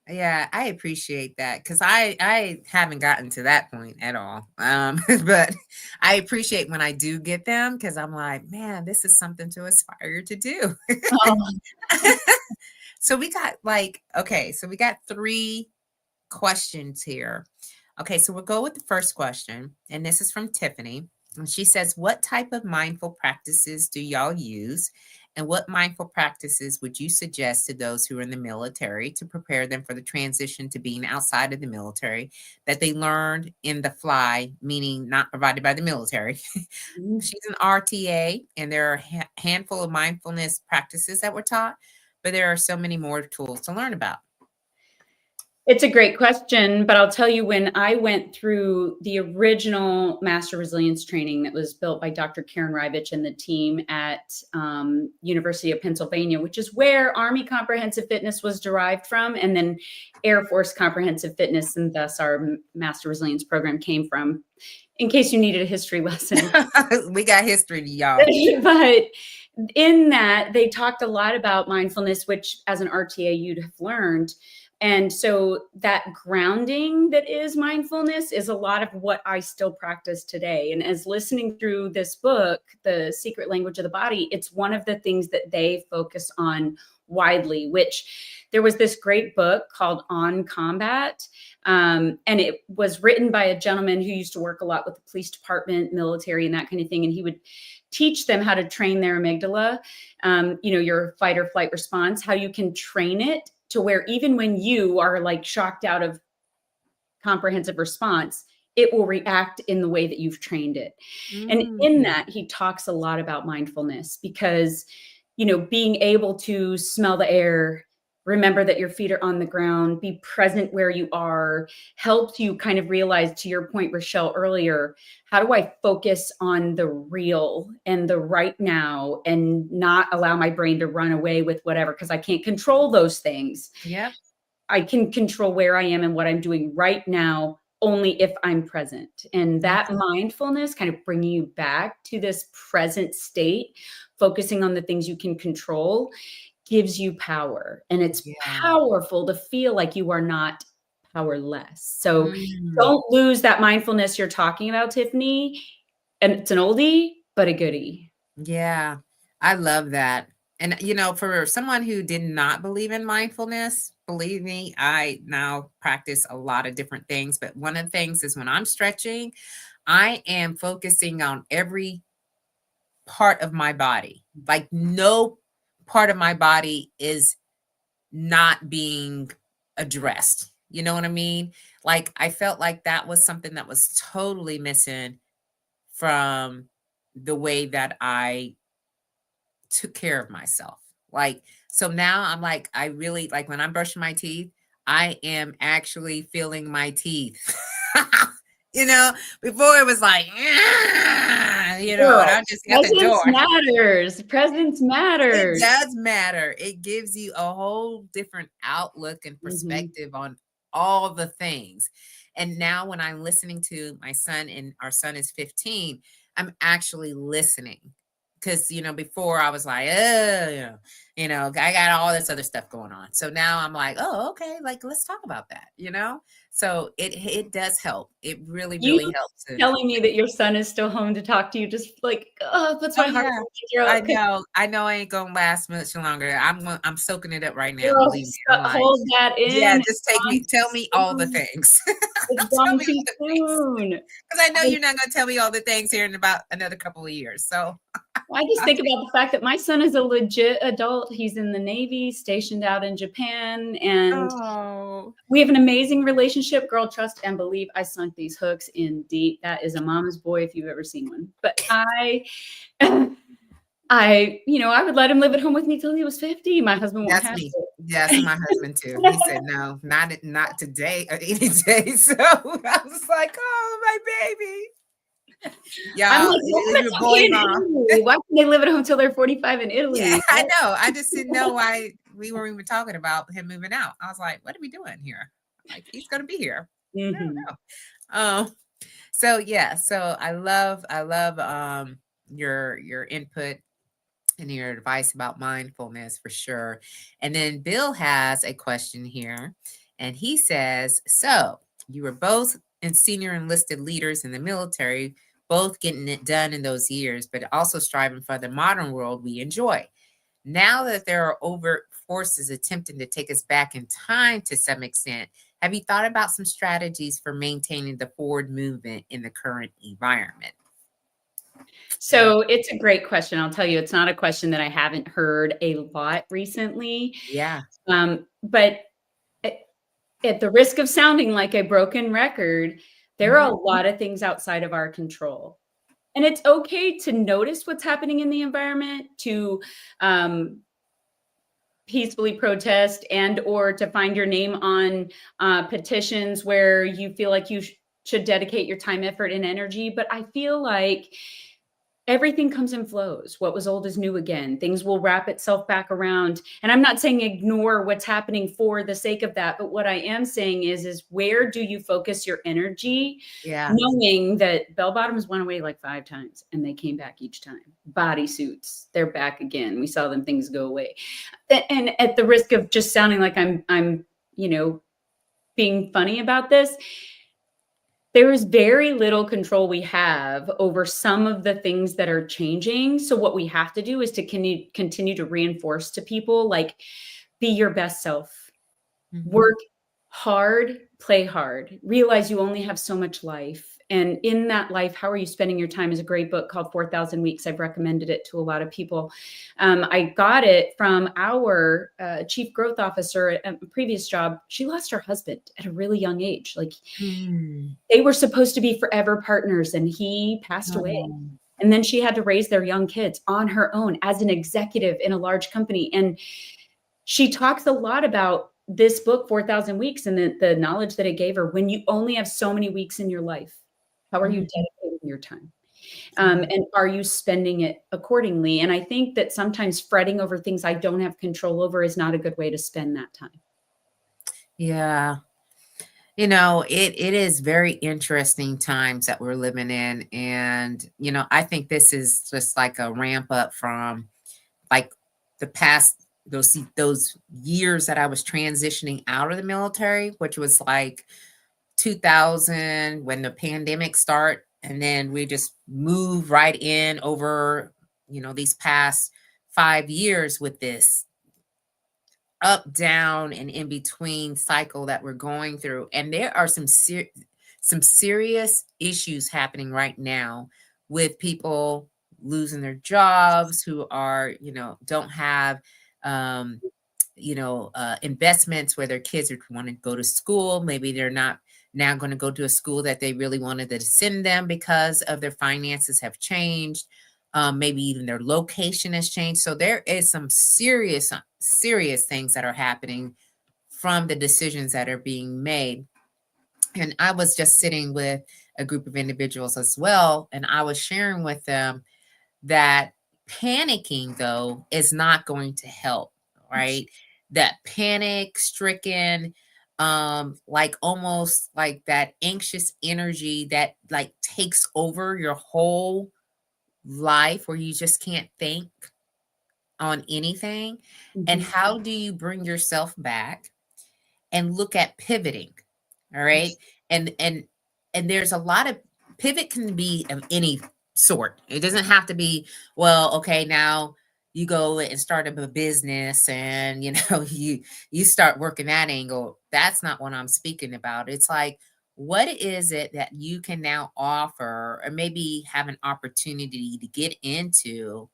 Yeah, I appreciate that because I haven't gotten to that point at all. But I appreciate when I do get them because I'm like, man, this is something to aspire to do. Oh, So we got like, okay, so we got 3 questions here. Okay, so we'll go with the first question, and this is from Tiffany. And she says, what type of mindful practices do y'all use? And what mindful practices would you suggest to those who are in the military to prepare them for the transition to being outside of the military that they learned in the fly, meaning not provided by the military? She's an RTA, and there are a handful of mindfulness practices that were taught, but there are so many more tools to learn about. it's a great question, but I'll tell you, when I went through the original Master Resilience training that was built by Dr. Karen Rivich and the team at University of Pennsylvania, which is where Army Comprehensive Fitness was derived from, and then Air Force Comprehensive Fitness, and thus our Master Resilience program came from, in case you needed a history lesson. We got history, y'all. But in that, they talked a lot about mindfulness, which as an RTA you'd have learned. And so that grounding that is mindfulness is a lot of what I still practice today. And as listening through this book, The Secret Language of the Body, it's one of the things that they focus on widely, which there was this great book called On Combat. And it was written by a gentleman who used to work a lot with the police department, military, and that kind of thing. And he would teach them how to train their amygdala, your fight or flight response, how you can train it to where even when you are like shocked out of comprehensive response, it will react in the way that you've trained it. And in Mm. that, he talks a lot about mindfulness because, being able to smell the air, remember that your feet are on the ground, be present where you are, helps you kind of realize, to your point, Rochelle, earlier, how do I focus on the real and the right now and not allow my brain to run away with whatever, because I can't control those things. Yep. I can control where I am and what I'm doing right now only if I'm present. And that mindfulness, kind of bringing you back to this present state, focusing on the things you can control, gives you power. And it's Yeah. powerful to feel like you are not powerless. So Mm. don't lose that mindfulness you're talking about, Tiffany. And it's an oldie, but a goodie. Yeah. I love that. And for someone who did not believe in mindfulness, believe me, I now practice a lot of different things. But one of the things is when I'm stretching, I am focusing on every part of my body. Like no part of my body is not being addressed. You know what I mean? Like I felt like that was something that was totally missing from the way that I took care of myself. Like, so now I'm like, I really like when I'm brushing my teeth, I am actually feeling my teeth. Before it was like, and Girl, I'm just at the presence door. matters. Presence It matters. does matter. It gives you a whole different outlook and perspective on all the things. And now when I'm listening to my son, and our son is 15, I'm actually listening. Because, before I was like, oh, I got all this other stuff going on. So now I'm like, oh, okay, like, let's talk about that, So it does help. It really, You really helps. telling me that your son is still home to talk to you just like, puts my Oh, heart yeah. in your throat. I know I ain't gonna last much longer. I'm soaking it up right now. Girl, Believe me. I'm like, hold that yeah, in. just tell me all the things. It's Tell gone me too all the things. soon. Because I know you're not gonna tell me all the things here in about another couple of years. So I just think about the fact that my son is a legit adult. He's in the Navy, stationed out in Japan, and we have an amazing relationship. Girl, trust and believe. I sunk these hooks in deep. That is a mama's boy if you've ever seen one. But I would let him live at home with me till he was 50. My husband won't that's have me. it. Yes, my husband too. He said no, not today or any day. So I was like, oh, my baby. Yeah, I'm like, well, you're it's okay boy in mom. Italy. Why can't they live at home till they're 45 in Italy? Yeah, I know. I just didn't know why we were even talking about him moving out. I was like, what are we doing here? Like, he's gonna be here. I don't know. So yeah, so I love your input and your advice about mindfulness for sure. And then Bill has a question here, and he says, so you were both in senior enlisted leaders in the military, both getting it done in those years, but also striving for the modern world we enjoy. Now that there are overt forces attempting to take us back in time to some extent, have you thought about some strategies for maintaining the forward movement in the current environment? So it's a great question. I'll tell you, it's not a question that I haven't heard a lot recently. Yeah. But at the risk of sounding like a broken record, there are a lot of things outside of our control. And it's okay to notice what's happening in the environment, to peacefully protest and or to find your name on petitions where you feel like you should dedicate your time, effort, and energy. But I feel like everything comes in flows. What was old is new again. Things will wrap itself back around. And I'm not saying ignore what's happening for the sake of that. But what I am saying is where do you focus your energy? Yeah. Knowing that bell bottoms went away like 5 times and they came back each time. Bodysuits, they're back again. We saw them things go away. And at the risk of just sounding like I'm being funny about this, there is very little control we have over some of the things that are changing. So what we have to do is to continue to reinforce to people, like, be your best self, work hard, play hard, realize you only have so much life. And in that life, how are you spending your time is a great book called 4,000 Weeks. I've recommended it to a lot of people. I got it from our chief growth officer at a previous job. She lost her husband at a really young age. Like they were supposed to be forever partners and he passed away. And then she had to raise their young kids on her own as an executive in a large company. And she talks a lot about this book, 4,000 Weeks, and the knowledge that it gave her. When you only have so many weeks in your life, how are you dedicating your time? And are you spending it accordingly? And I think that sometimes fretting over things I don't have control over is not a good way to spend that time. Yeah. It is very interesting times that we're living in. And, I think this is just like a ramp up from like the past, those years that I was transitioning out of the military, which was like 2000 when the pandemic started. And then we just moved right in over, these past 5 years with this up, down, and in between cycle that we're going through. And there are some serious issues happening right now with people losing their jobs, who are, don't have, investments where their kids want to go to school. Maybe they're not now going to go to a school that they really wanted to send them because of their finances have changed. Maybe even their location has changed. So there is some serious things that are happening from the decisions that are being made. And I was just sitting with a group of individuals as well, and I was sharing with them that panicking, though, is not going to help, right? That panic stricken, like almost like that anxious energy that like takes over your whole life where you just can't think on anything. And how do you bring yourself back and look at pivoting? All right. And there's a lot of pivot can be of any sort. It doesn't have to be, well, okay, now you go and start up a business and you start working that angle. That's not what I'm speaking about. It's like, what is it that you can now offer or maybe have an opportunity to get into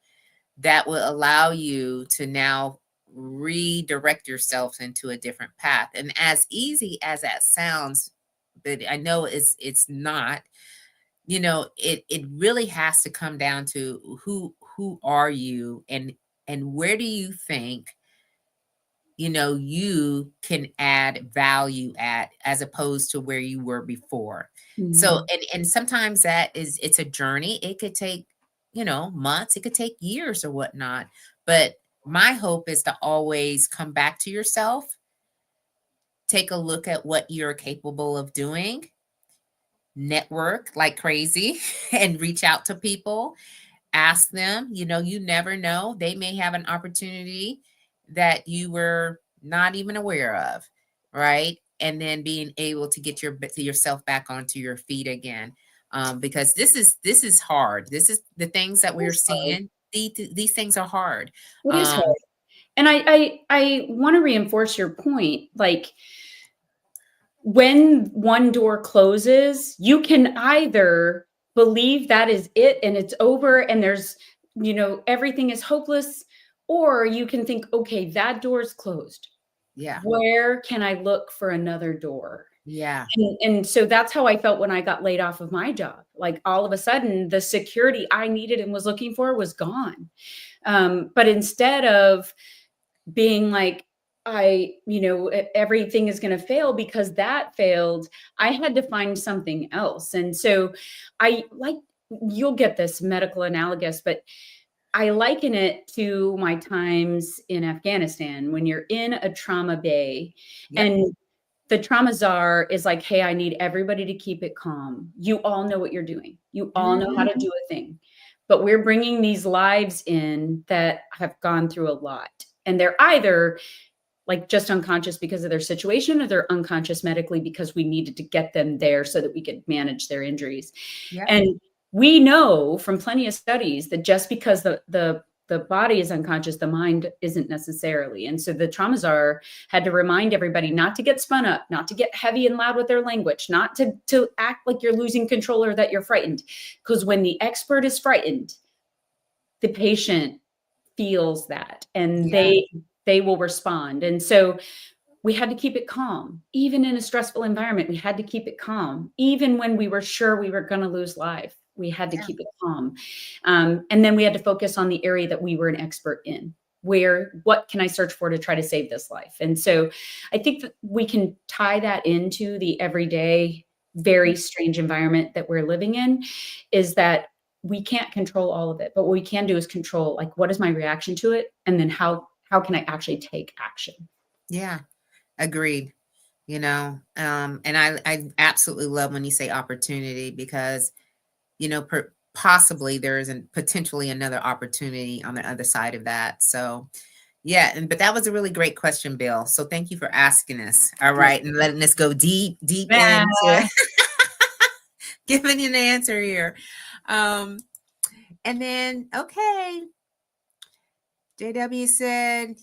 that will allow you to now redirect yourself into a different path? And as easy as that sounds, but I know it's not, it really has to come down to who are you and where do you think you can add value at as opposed to where you were before. So and sometimes it's a journey. It could take months, it could take years or whatnot, but my hope is to always come back to yourself, take a look at what you're capable of doing, network like crazy and reach out to people, ask them, you never know, they may have an opportunity that you were not even aware of, right? And then being able to get yourself back onto your feet again, because this is hard. This is the things that we're seeing. These things are hard. It is hard. And I want to reinforce your point. Like, when one door closes, you can either believe that is it and it's over and there's, everything is hopeless, or you can think, okay, that door is closed. Yeah. Where can I look for another door? Yeah. And so that's how I felt when I got laid off of my job. Like, all of a sudden, the security I needed and was looking for was gone. But instead of being like, everything is going to fail because that failed, I had to find something else. And so you'll get this medical analogous, but I liken it to my times in Afghanistan when you're in a trauma bay. Yep. And the trauma czar is like, hey, I need everybody to keep it calm. You all know what you're doing. You all know how to do a thing. But we're bringing these lives in that have gone through a lot. And they're either like just unconscious because of their situation, or they're unconscious medically because we needed to get them there so that we could manage their injuries. Yep. And we know from plenty of studies that just because the body is unconscious, the mind isn't necessarily. And so the trauma czar had to remind everybody not to get spun up, not to get heavy and loud with their language, not to act like you're losing control or that you're frightened. Because when the expert is frightened, the patient feels that and they will respond. And so we had to keep it calm. Even in a stressful environment, we had to keep it calm. Even when we were sure we were going to lose life, we had to keep it calm. And then we had to focus on the area that we were an expert in. What can I search for to try to save this life? And so I think that we can tie that into the everyday, very strange environment that we're living in, is that we can't control all of it, but what we can do is control, like, what is my reaction to it? And then how can I actually take action? Yeah, agreed. And I absolutely love when you say opportunity, because, possibly there is potentially another opportunity on the other side of that. So yeah, but that was a really great question, Bill. So thank you for asking us. All right. And letting us go deep into giving you an answer here. And then, okay. JW said,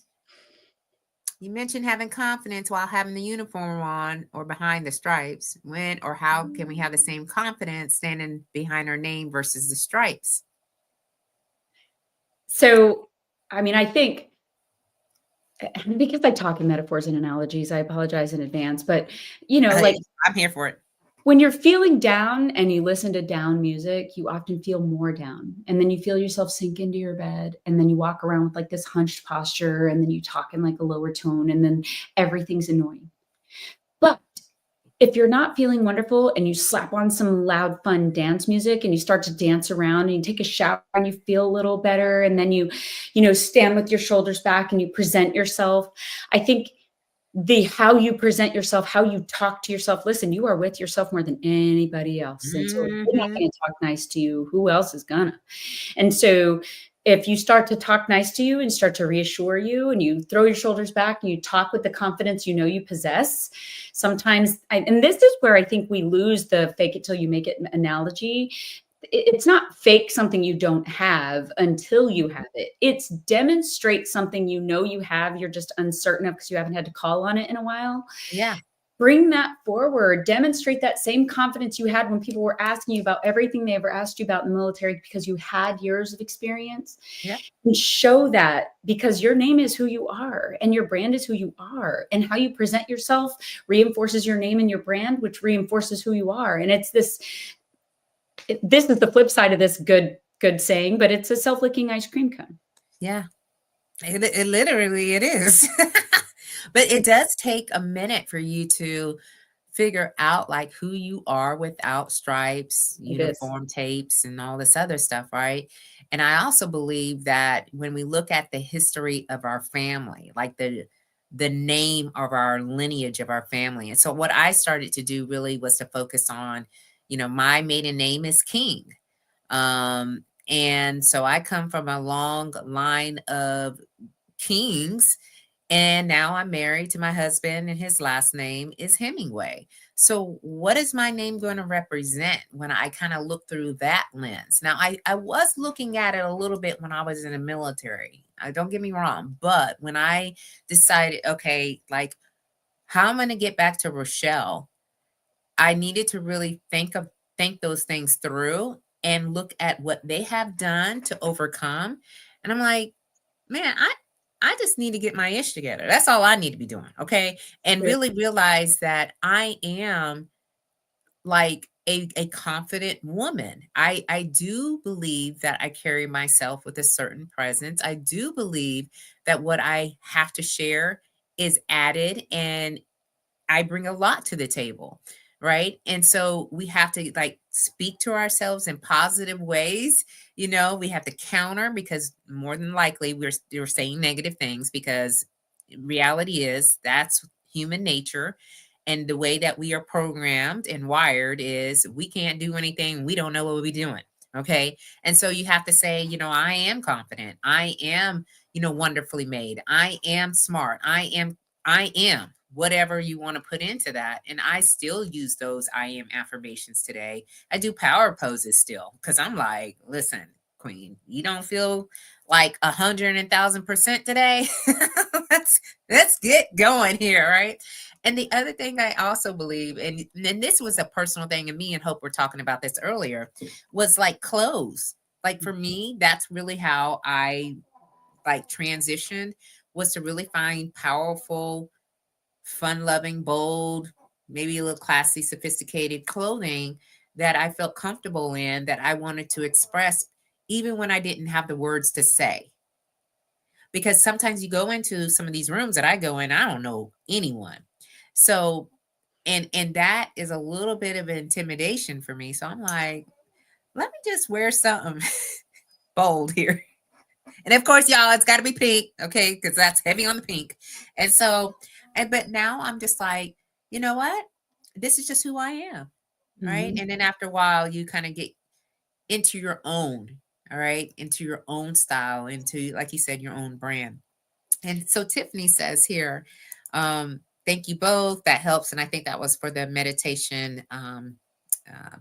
you mentioned having confidence while having the uniform on or behind the stripes. When or how can we have the same confidence standing behind our name versus the stripes? So, I mean, I think, because I talk in metaphors and analogies, I apologize in advance, but I'm here for it. when you're feeling down and you listen to down music, you often feel more down. And then you feel yourself sink into your bed. And then you walk around with like this hunched posture. And then you talk in like a lower tone. And then everything's annoying. But if you're not feeling wonderful and you slap on some loud, fun dance music and you start to dance around and you take a shower and you feel a little better, and then you stand with your shoulders back and you present yourself, I think how you present yourself, how you talk to yourself, listen, you are with yourself more than anybody else. And so if you're not going to talk nice to you, who else is gonna? And so if you start to talk nice to you and start to reassure you and you throw your shoulders back and you talk with the confidence you possess, sometimes, and this is where I think we lose the fake it till you make it analogy. It's not fake something you don't have until you have it. It's demonstrate something you have, you're just uncertain of because you haven't had to call on it in a while. Yeah. Bring that forward. Demonstrate that same confidence you had when people were asking you about everything they ever asked you about in the military because you had years of experience. Yeah. And show that, because your name is who you are and your brand is who you are. And how you present yourself reinforces your name and your brand, which reinforces who you are. And it's this is the flip side of this good saying, but it's a self-licking ice cream cone. Yeah. It literally it is. But it does take a minute for you to figure out like who you are without stripes, uniform tapes, and all this other stuff, right? And I also believe that when we look at the history of our family, like the name of our lineage of our family. And so what I started to do really was to focus on, my maiden name is King. And so I come from a long line of kings. And now I'm married to my husband, and his last name is Hemingway. So what is my name going to represent when I kind of look through that lens? Now, I was looking at it a little bit when I was in the military. Don't get me wrong. But when I decided, okay, like how I'm going to get back to Rochelle, I needed to really think those things through and look at what they have done to overcome. And I'm like, man, I just need to get my ish together. That's all I need to be doing. Okay. And really realize that I am like a confident woman. I do believe that I carry myself with a certain presence. I do believe that what I have to share is added, and I bring a lot to the table, right? And so we have to like speak to ourselves in positive ways. We have to counter, because more than likely we're saying negative things, because reality is that's human nature. And the way that we are programmed and wired is we can't do anything. We don't know what we're doing. Okay. And so you have to say, I am confident. I am, wonderfully made. I am smart. I am whatever you want to put into that. And I still use those I am affirmations today. I do power poses still, because I'm like, listen, queen, you don't feel like 100,000% today. let's get going here, right? And the other thing I also believe, and this was a personal thing, and me and Hope were talking about this earlier, was like clothes. Like for me, that's really how I like transitioned, was to really find powerful, fun-loving, bold, maybe a little classy, sophisticated clothing that I felt comfortable in, that I wanted to express even when I didn't have the words to say. Because sometimes you go into some of these rooms that I go in, I don't know anyone. So, and that is a little bit of intimidation for me. So I'm like, let me just wear something bold here. And of course, y'all, it's got to be pink, okay? Because that's heavy on the pink. And so, but now I'm just like, you know what? This is just who I am, right? And then after a while, you kind of get into your own, all right? Into your own style, into, like you said, your own brand. And so Tiffany says here, thank you both. That helps. And I think that was for the meditation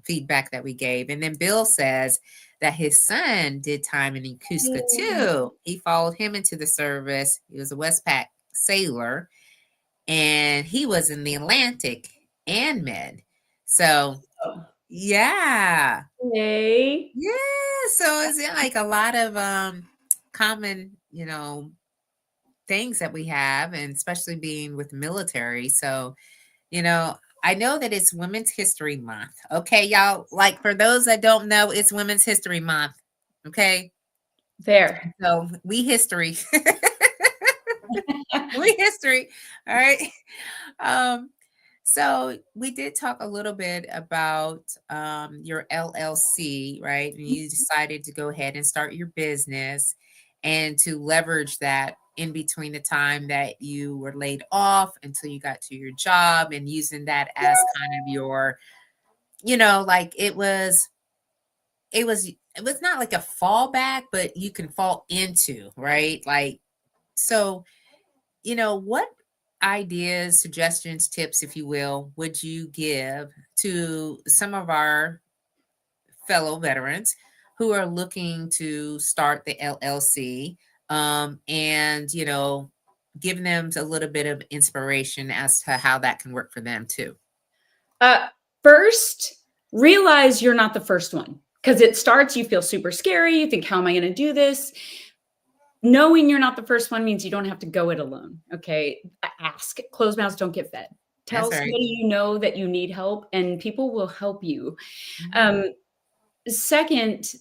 feedback that we gave. And then Bill says that his son did time in Yakutka too. He followed him into the service. He was a Westpac sailor, and he was in the Atlantic and Med. So yeah. Hey. Yeah. So it's like a lot of common, things that we have, and especially being with the military. So, I know that it's Women's History Month. Okay, y'all. Like for those that don't know, it's Women's History Month. Okay. There. So we history. We history. All right. Um, so we did talk a little bit about your LLC, right? And you decided to go ahead and start your business and to leverage that in between the time that you were laid off until you got to your job and using that as kind of your, like it was not like a fallback, but you can fall into, right? Like, so, what ideas, suggestions, tips, if you will, would you give to some of our fellow veterans who are looking to start the LLC, and, giving them a little bit of inspiration as to how that can work for them too? First, realize you're not the first one, because it starts, you feel super scary. You think, how am I going to do this? Knowing you're not the first one means you don't have to go it alone. Okay. Ask. Closed mouths don't get fed. Tell That's right. somebody you know that you need help, and people will help you. Mhm. Second,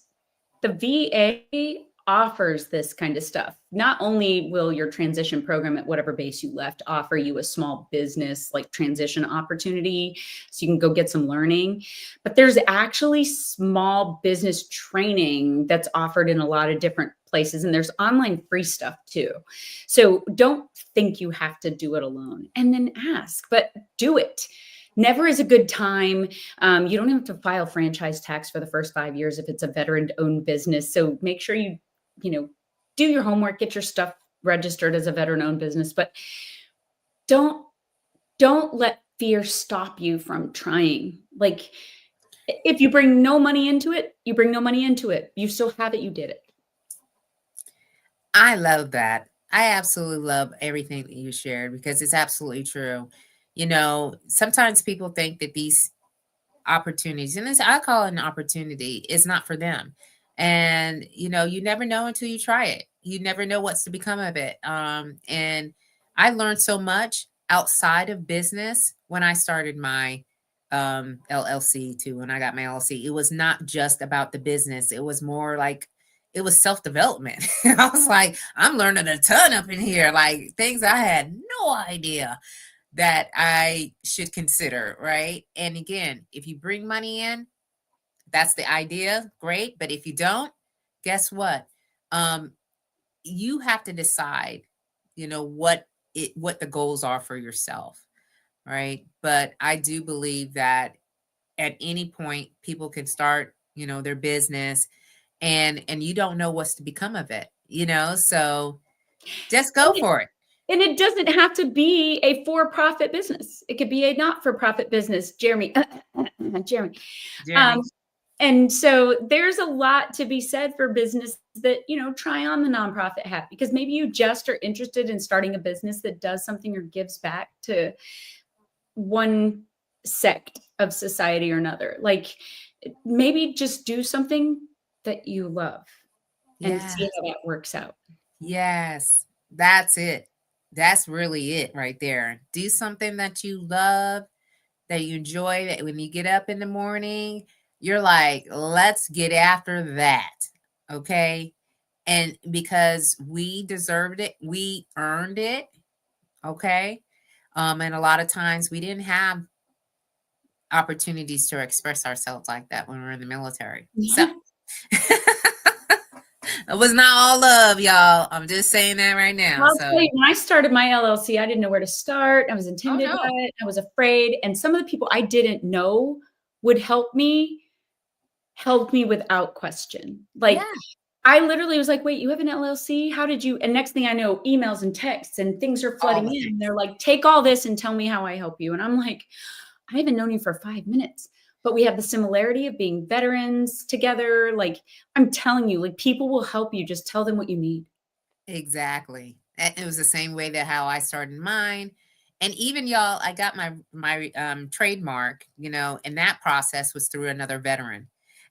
the VA offers this kind of stuff. Not only will your transition program at whatever base you left offer you a small business like transition opportunity so you can go get some learning, but there's actually small business training that's offered in a lot of different places, and there's online free stuff too. So don't think you have to do it alone, and then ask, but do it. Never is a good time. You don't have to file franchise tax for the first 5 years if it's a veteran-owned business. So make sure you do your homework, get your stuff registered as a veteran-owned business, but don't let fear stop you from trying. Like, if you bring no money into it, you bring no money into it. You still have it. You did it. I love that. I absolutely love everything that you shared because it's absolutely true. Sometimes people think that these opportunities, and this I call it an opportunity, is not for them. And you never know until you try it. You never know what's to become of it. And I learned so much outside of business when I started my LLC too. When I got my LLC, it was not just about the business. It was more like it was self-development. I was like, I'm learning a ton up in here, like things I had no idea that I should consider, right? And again, if you bring money in, that's the idea, great. But if you don't, guess what? Um, you have to decide, what the goals are for yourself, right? But I do believe that at any point people can start, their business, and you don't know what's to become of it, so just go for it. And it doesn't have to be a for-profit business. It could be a not-for-profit business, Jeremy. Jeremy. Jeremy. And so there's a lot to be said for business that, try on the nonprofit hat, because maybe you just are interested in starting a business that does something or gives back to one sect of society or another. Like, maybe just do something that you love and see Yes. how that works out. Yes, that's it. That's really it right there. Do something that you love, that you enjoy, that when you get up in the morning, you're like, let's get after that. Okay. And because we deserved it, we earned it. Okay. And a lot of times we didn't have opportunities to express ourselves like that when we were in the military. So it was not all love, y'all. I'm just saying that right now. I'll So, tell you, when I started my LLC, I didn't know where to start. I was oh intimidated by no. it. I was afraid. And some of the people I didn't know would helped me without question. Like, Yeah. I literally was like, wait, you have an LLC? How did you? And next thing I know, emails and texts and things are All flooding the in. things. They're like, take all this and tell me how I help you. And I'm like, I haven't known you for 5 minutes, but we have the similarity of being veterans together. Like, I'm telling you, like, people will help you. Just tell them what you need. Exactly. It was the same way that how I started mine. And even y'all, I got my trademark, and that process was through another veteran.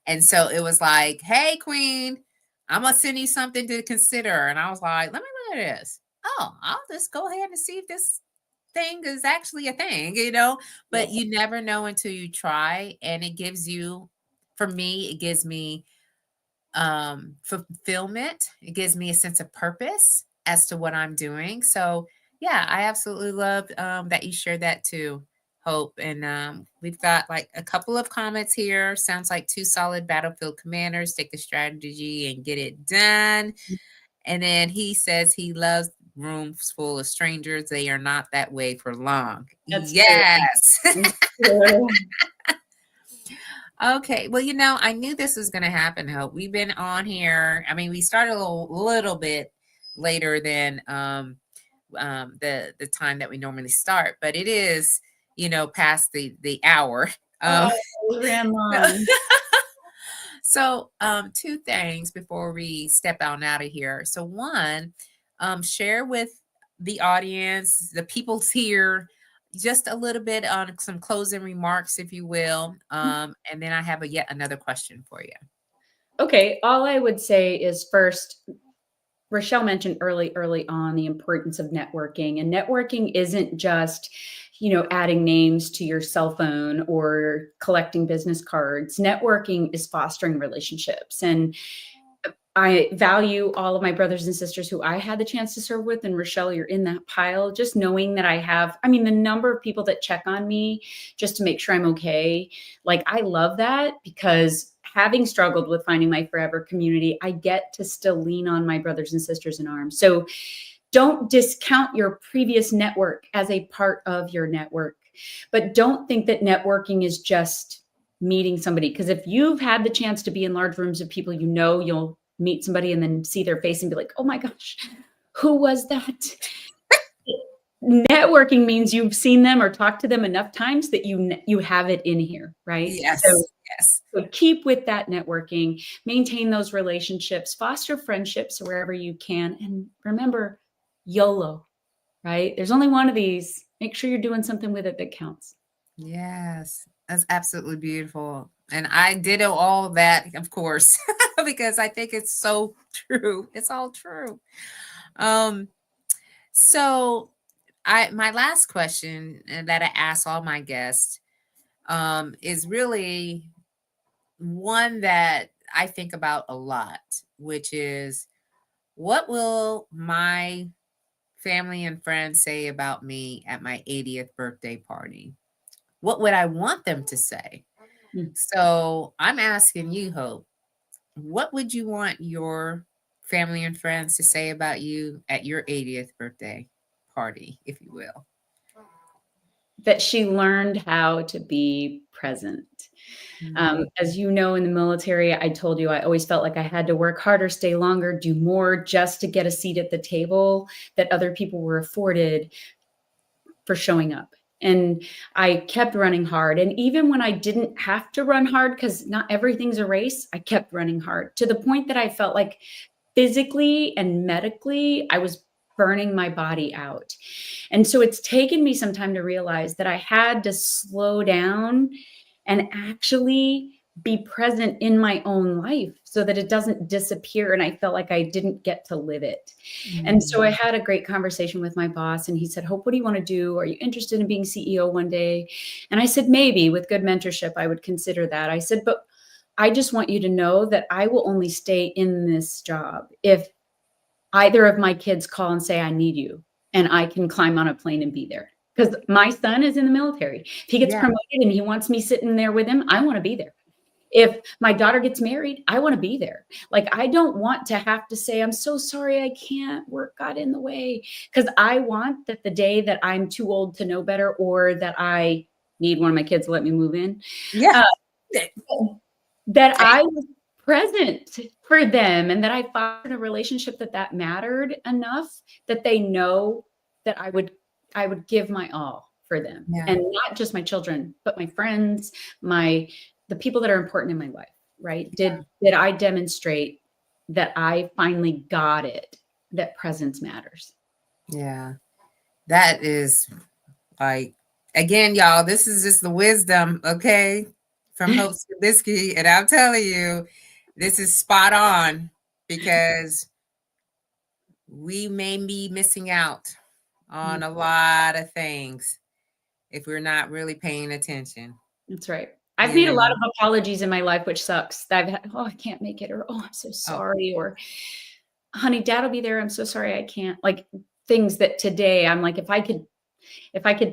And so it was like, hey, Queen, I'm gonna send you something to consider. And I was like, let me look at this. Oh, I'll just go ahead and see if this thing is actually a thing, but you never know until you try. And it gives you, for me, it gives me fulfillment. It gives me a sense of purpose as to what I'm doing. So yeah, I absolutely love that you shared that too, Hope. And we've got like a couple of comments here. Sounds like two solid battlefield commanders take a strategy and get it done. And then he says he loves rooms full of strangers. They are not that way for long. That's true. Yes. That's true. Okay. Well, I knew this was going to happen, Hope. We've been on here. I mean, we started a little bit later than the time that we normally start, but it is, past the hour. We ran long. So, two things before we step out of here. So, one, share with the audience, the people's here, just a little bit on some closing remarks, if you will. And then I have yet another question for you. Okay. All I would say is first, Rochelle mentioned early on the importance of networking, and networking isn't just, adding names to your cell phone or collecting business cards. Networking is fostering relationships. And I value all of my brothers and sisters who I had the chance to serve with. And Rochelle, you're in that pile. Just knowing that the number of people that check on me just to make sure I'm okay. Like, I love that, because having struggled with finding my forever community, I get to still lean on my brothers and sisters in arms. So don't discount your previous network as a part of your network, but don't think that networking is just meeting somebody. Because if you've had the chance to be in large rooms of people, you'll meet somebody and then see their face and be like, oh my gosh, who was that? Networking means you've seen them or talked to them enough times that you have it in here, right? Yes. Yes. So keep with that networking, maintain those relationships, foster friendships wherever you can. And remember, YOLO, right? There's only one of these. Make sure you're doing something with it that counts. Yes, that's absolutely beautiful. And I did all that, of course, because I think it's so true. It's all true. So my last question that I ask all my guests is really one that I think about a lot, which is, what will my family and friends say about me at my 80th birthday party? What would I want them to say? So I'm asking you, Hope, what would you want your family and friends to say about you at your 80th birthday party, if you will? That she learned how to be present. As you know, in the military, I told you I always felt like I had to work harder, stay longer, do more just to get a seat at the table that other people were afforded for showing up. And I kept running hard. And even when I didn't have to run hard, because not everything's a race, I kept running hard to the point that I felt like physically and medically, I was burning my body out. And so it's taken me some time to realize that I had to slow down and actually be present in my own life so that it doesn't disappear. And I felt like I didn't get to live it. And so I had a great conversation with my boss, and he said, Hope, what do you want to do? Are you interested in being CEO one day? And I said, maybe. With good mentorship, I would consider that. I said, but I just want you to know that I will only stay in this job if either of my kids call and say, I need you, and I can climb on a plane and be there. Because my son is in the military. If he gets promoted and he wants me sitting there with him, I want to be there. If my daughter gets married, I want to be there. Like, I don't want to have to say, I'm so sorry, I can't, work got in the way. Because I want that the day that I'm too old to know better, or that I need one of my kids to let me move in, that I was present for them, and that I found a relationship that mattered enough that they know that I would give my all for them. And not just my children, but my friends, the people that are important in my life, right? Did I demonstrate that I finally got it, that presence matters? Yeah. That is, like, again, y'all, this is just the wisdom, okay, from Hope Skibitsky. And I'm telling you, this is spot on, because we may be missing out on a lot of things if we're not really paying attention. That's right. I've You made a lot know? of apologies in my life, which sucks. That I've had, oh, I can't make it, or oh, I'm so Oh, sorry, or honey, dad will be there. I'm so sorry I can't. Like things that today I'm like, if I could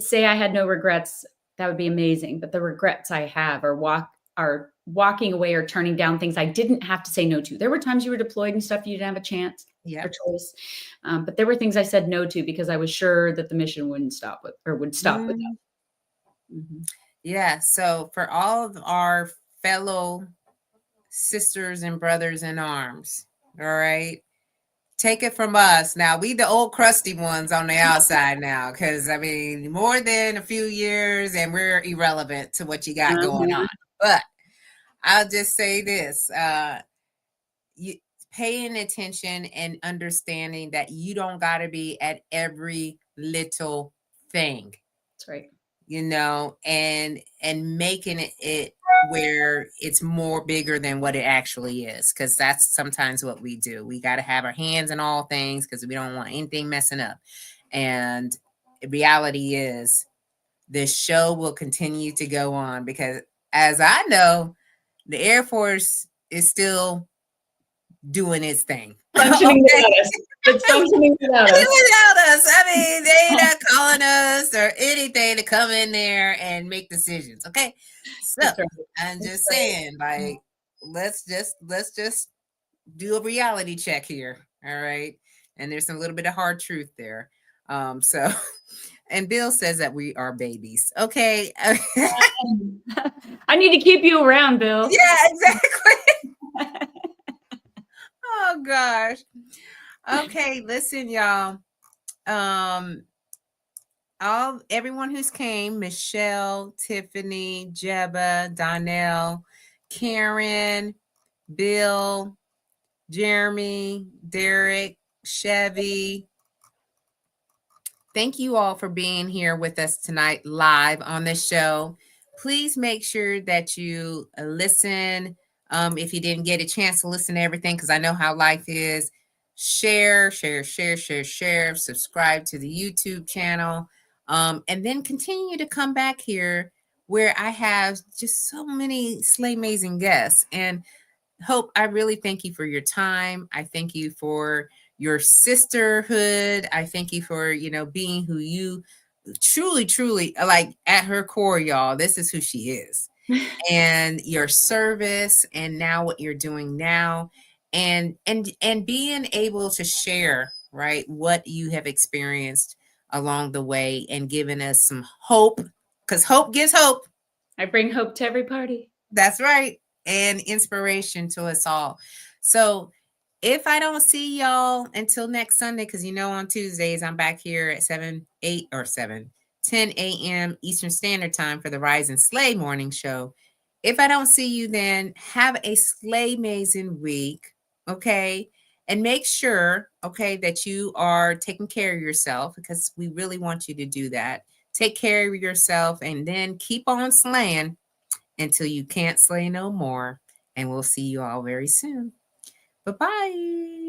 say I had no regrets, that would be amazing. But the regrets I have are walking away or turning down things I didn't have to say no to. There were times you were deployed and stuff you didn't have a chance yeah. or choice. But there were things I said no to because I was sure that the mission wouldn't stop with or would stop with them. Mm-hmm. Yeah. So for all of our fellow sisters and brothers in arms, all right, take it from us. Now, we the old crusty ones on the outside now, because I mean, more than a few years and we're irrelevant to what you got going on. But I'll just say this, you paying attention and understanding that you don't got to be at every little thing. That's right. You know, and making it where it's more bigger than what it actually is, because that's sometimes what we do. We got to have our hands in all things because we don't want anything messing up. And the reality is this show will continue to go on because, as I know, the Air Force is still doing its thing. Functioning without us. It's functioning without us. Without us. I mean, they not calling us or anything to come in there and make decisions. Okay. So right. I'm just saying, like, let's just do a reality check here. All right. And there's a little bit of hard truth there. So and Bill says that we are babies. Okay. I need to keep you around, Bill. Yeah, exactly. Oh gosh. Okay, listen, y'all. Everyone who's came, Michelle, Tiffany, Jeba, Donnell, Karen, Bill, Jeremy, Derek, Chevy. Thank you all for being here with us tonight live on the show. Please make sure that you listen. If you didn't get a chance to listen to everything, because I know how life is, share, subscribe to the YouTube channel, and then continue to come back here where I have just so many SLAYMAZING guests. And Hope, I really thank you for your time. I thank you for your sisterhood. I thank you for, being who you truly like at her core, y'all. This is who she is. And your service, and now what you're doing now, and being able to share, right, what you have experienced along the way and giving us some hope, because hope gives hope. I bring hope to every party. That's right. And inspiration to us all. So if I don't see y'all until next Sunday, because on Tuesdays I'm back here at 10 a.m. Eastern Standard Time for the Rise and Slay morning show. If I don't see you then, have a SLAYMAZING week, okay? And make sure, okay, that you are taking care of yourself, because we really want you to do that. Take care of yourself and then keep on slaying until you can't slay no more. And we'll see you all very soon. Bye-bye.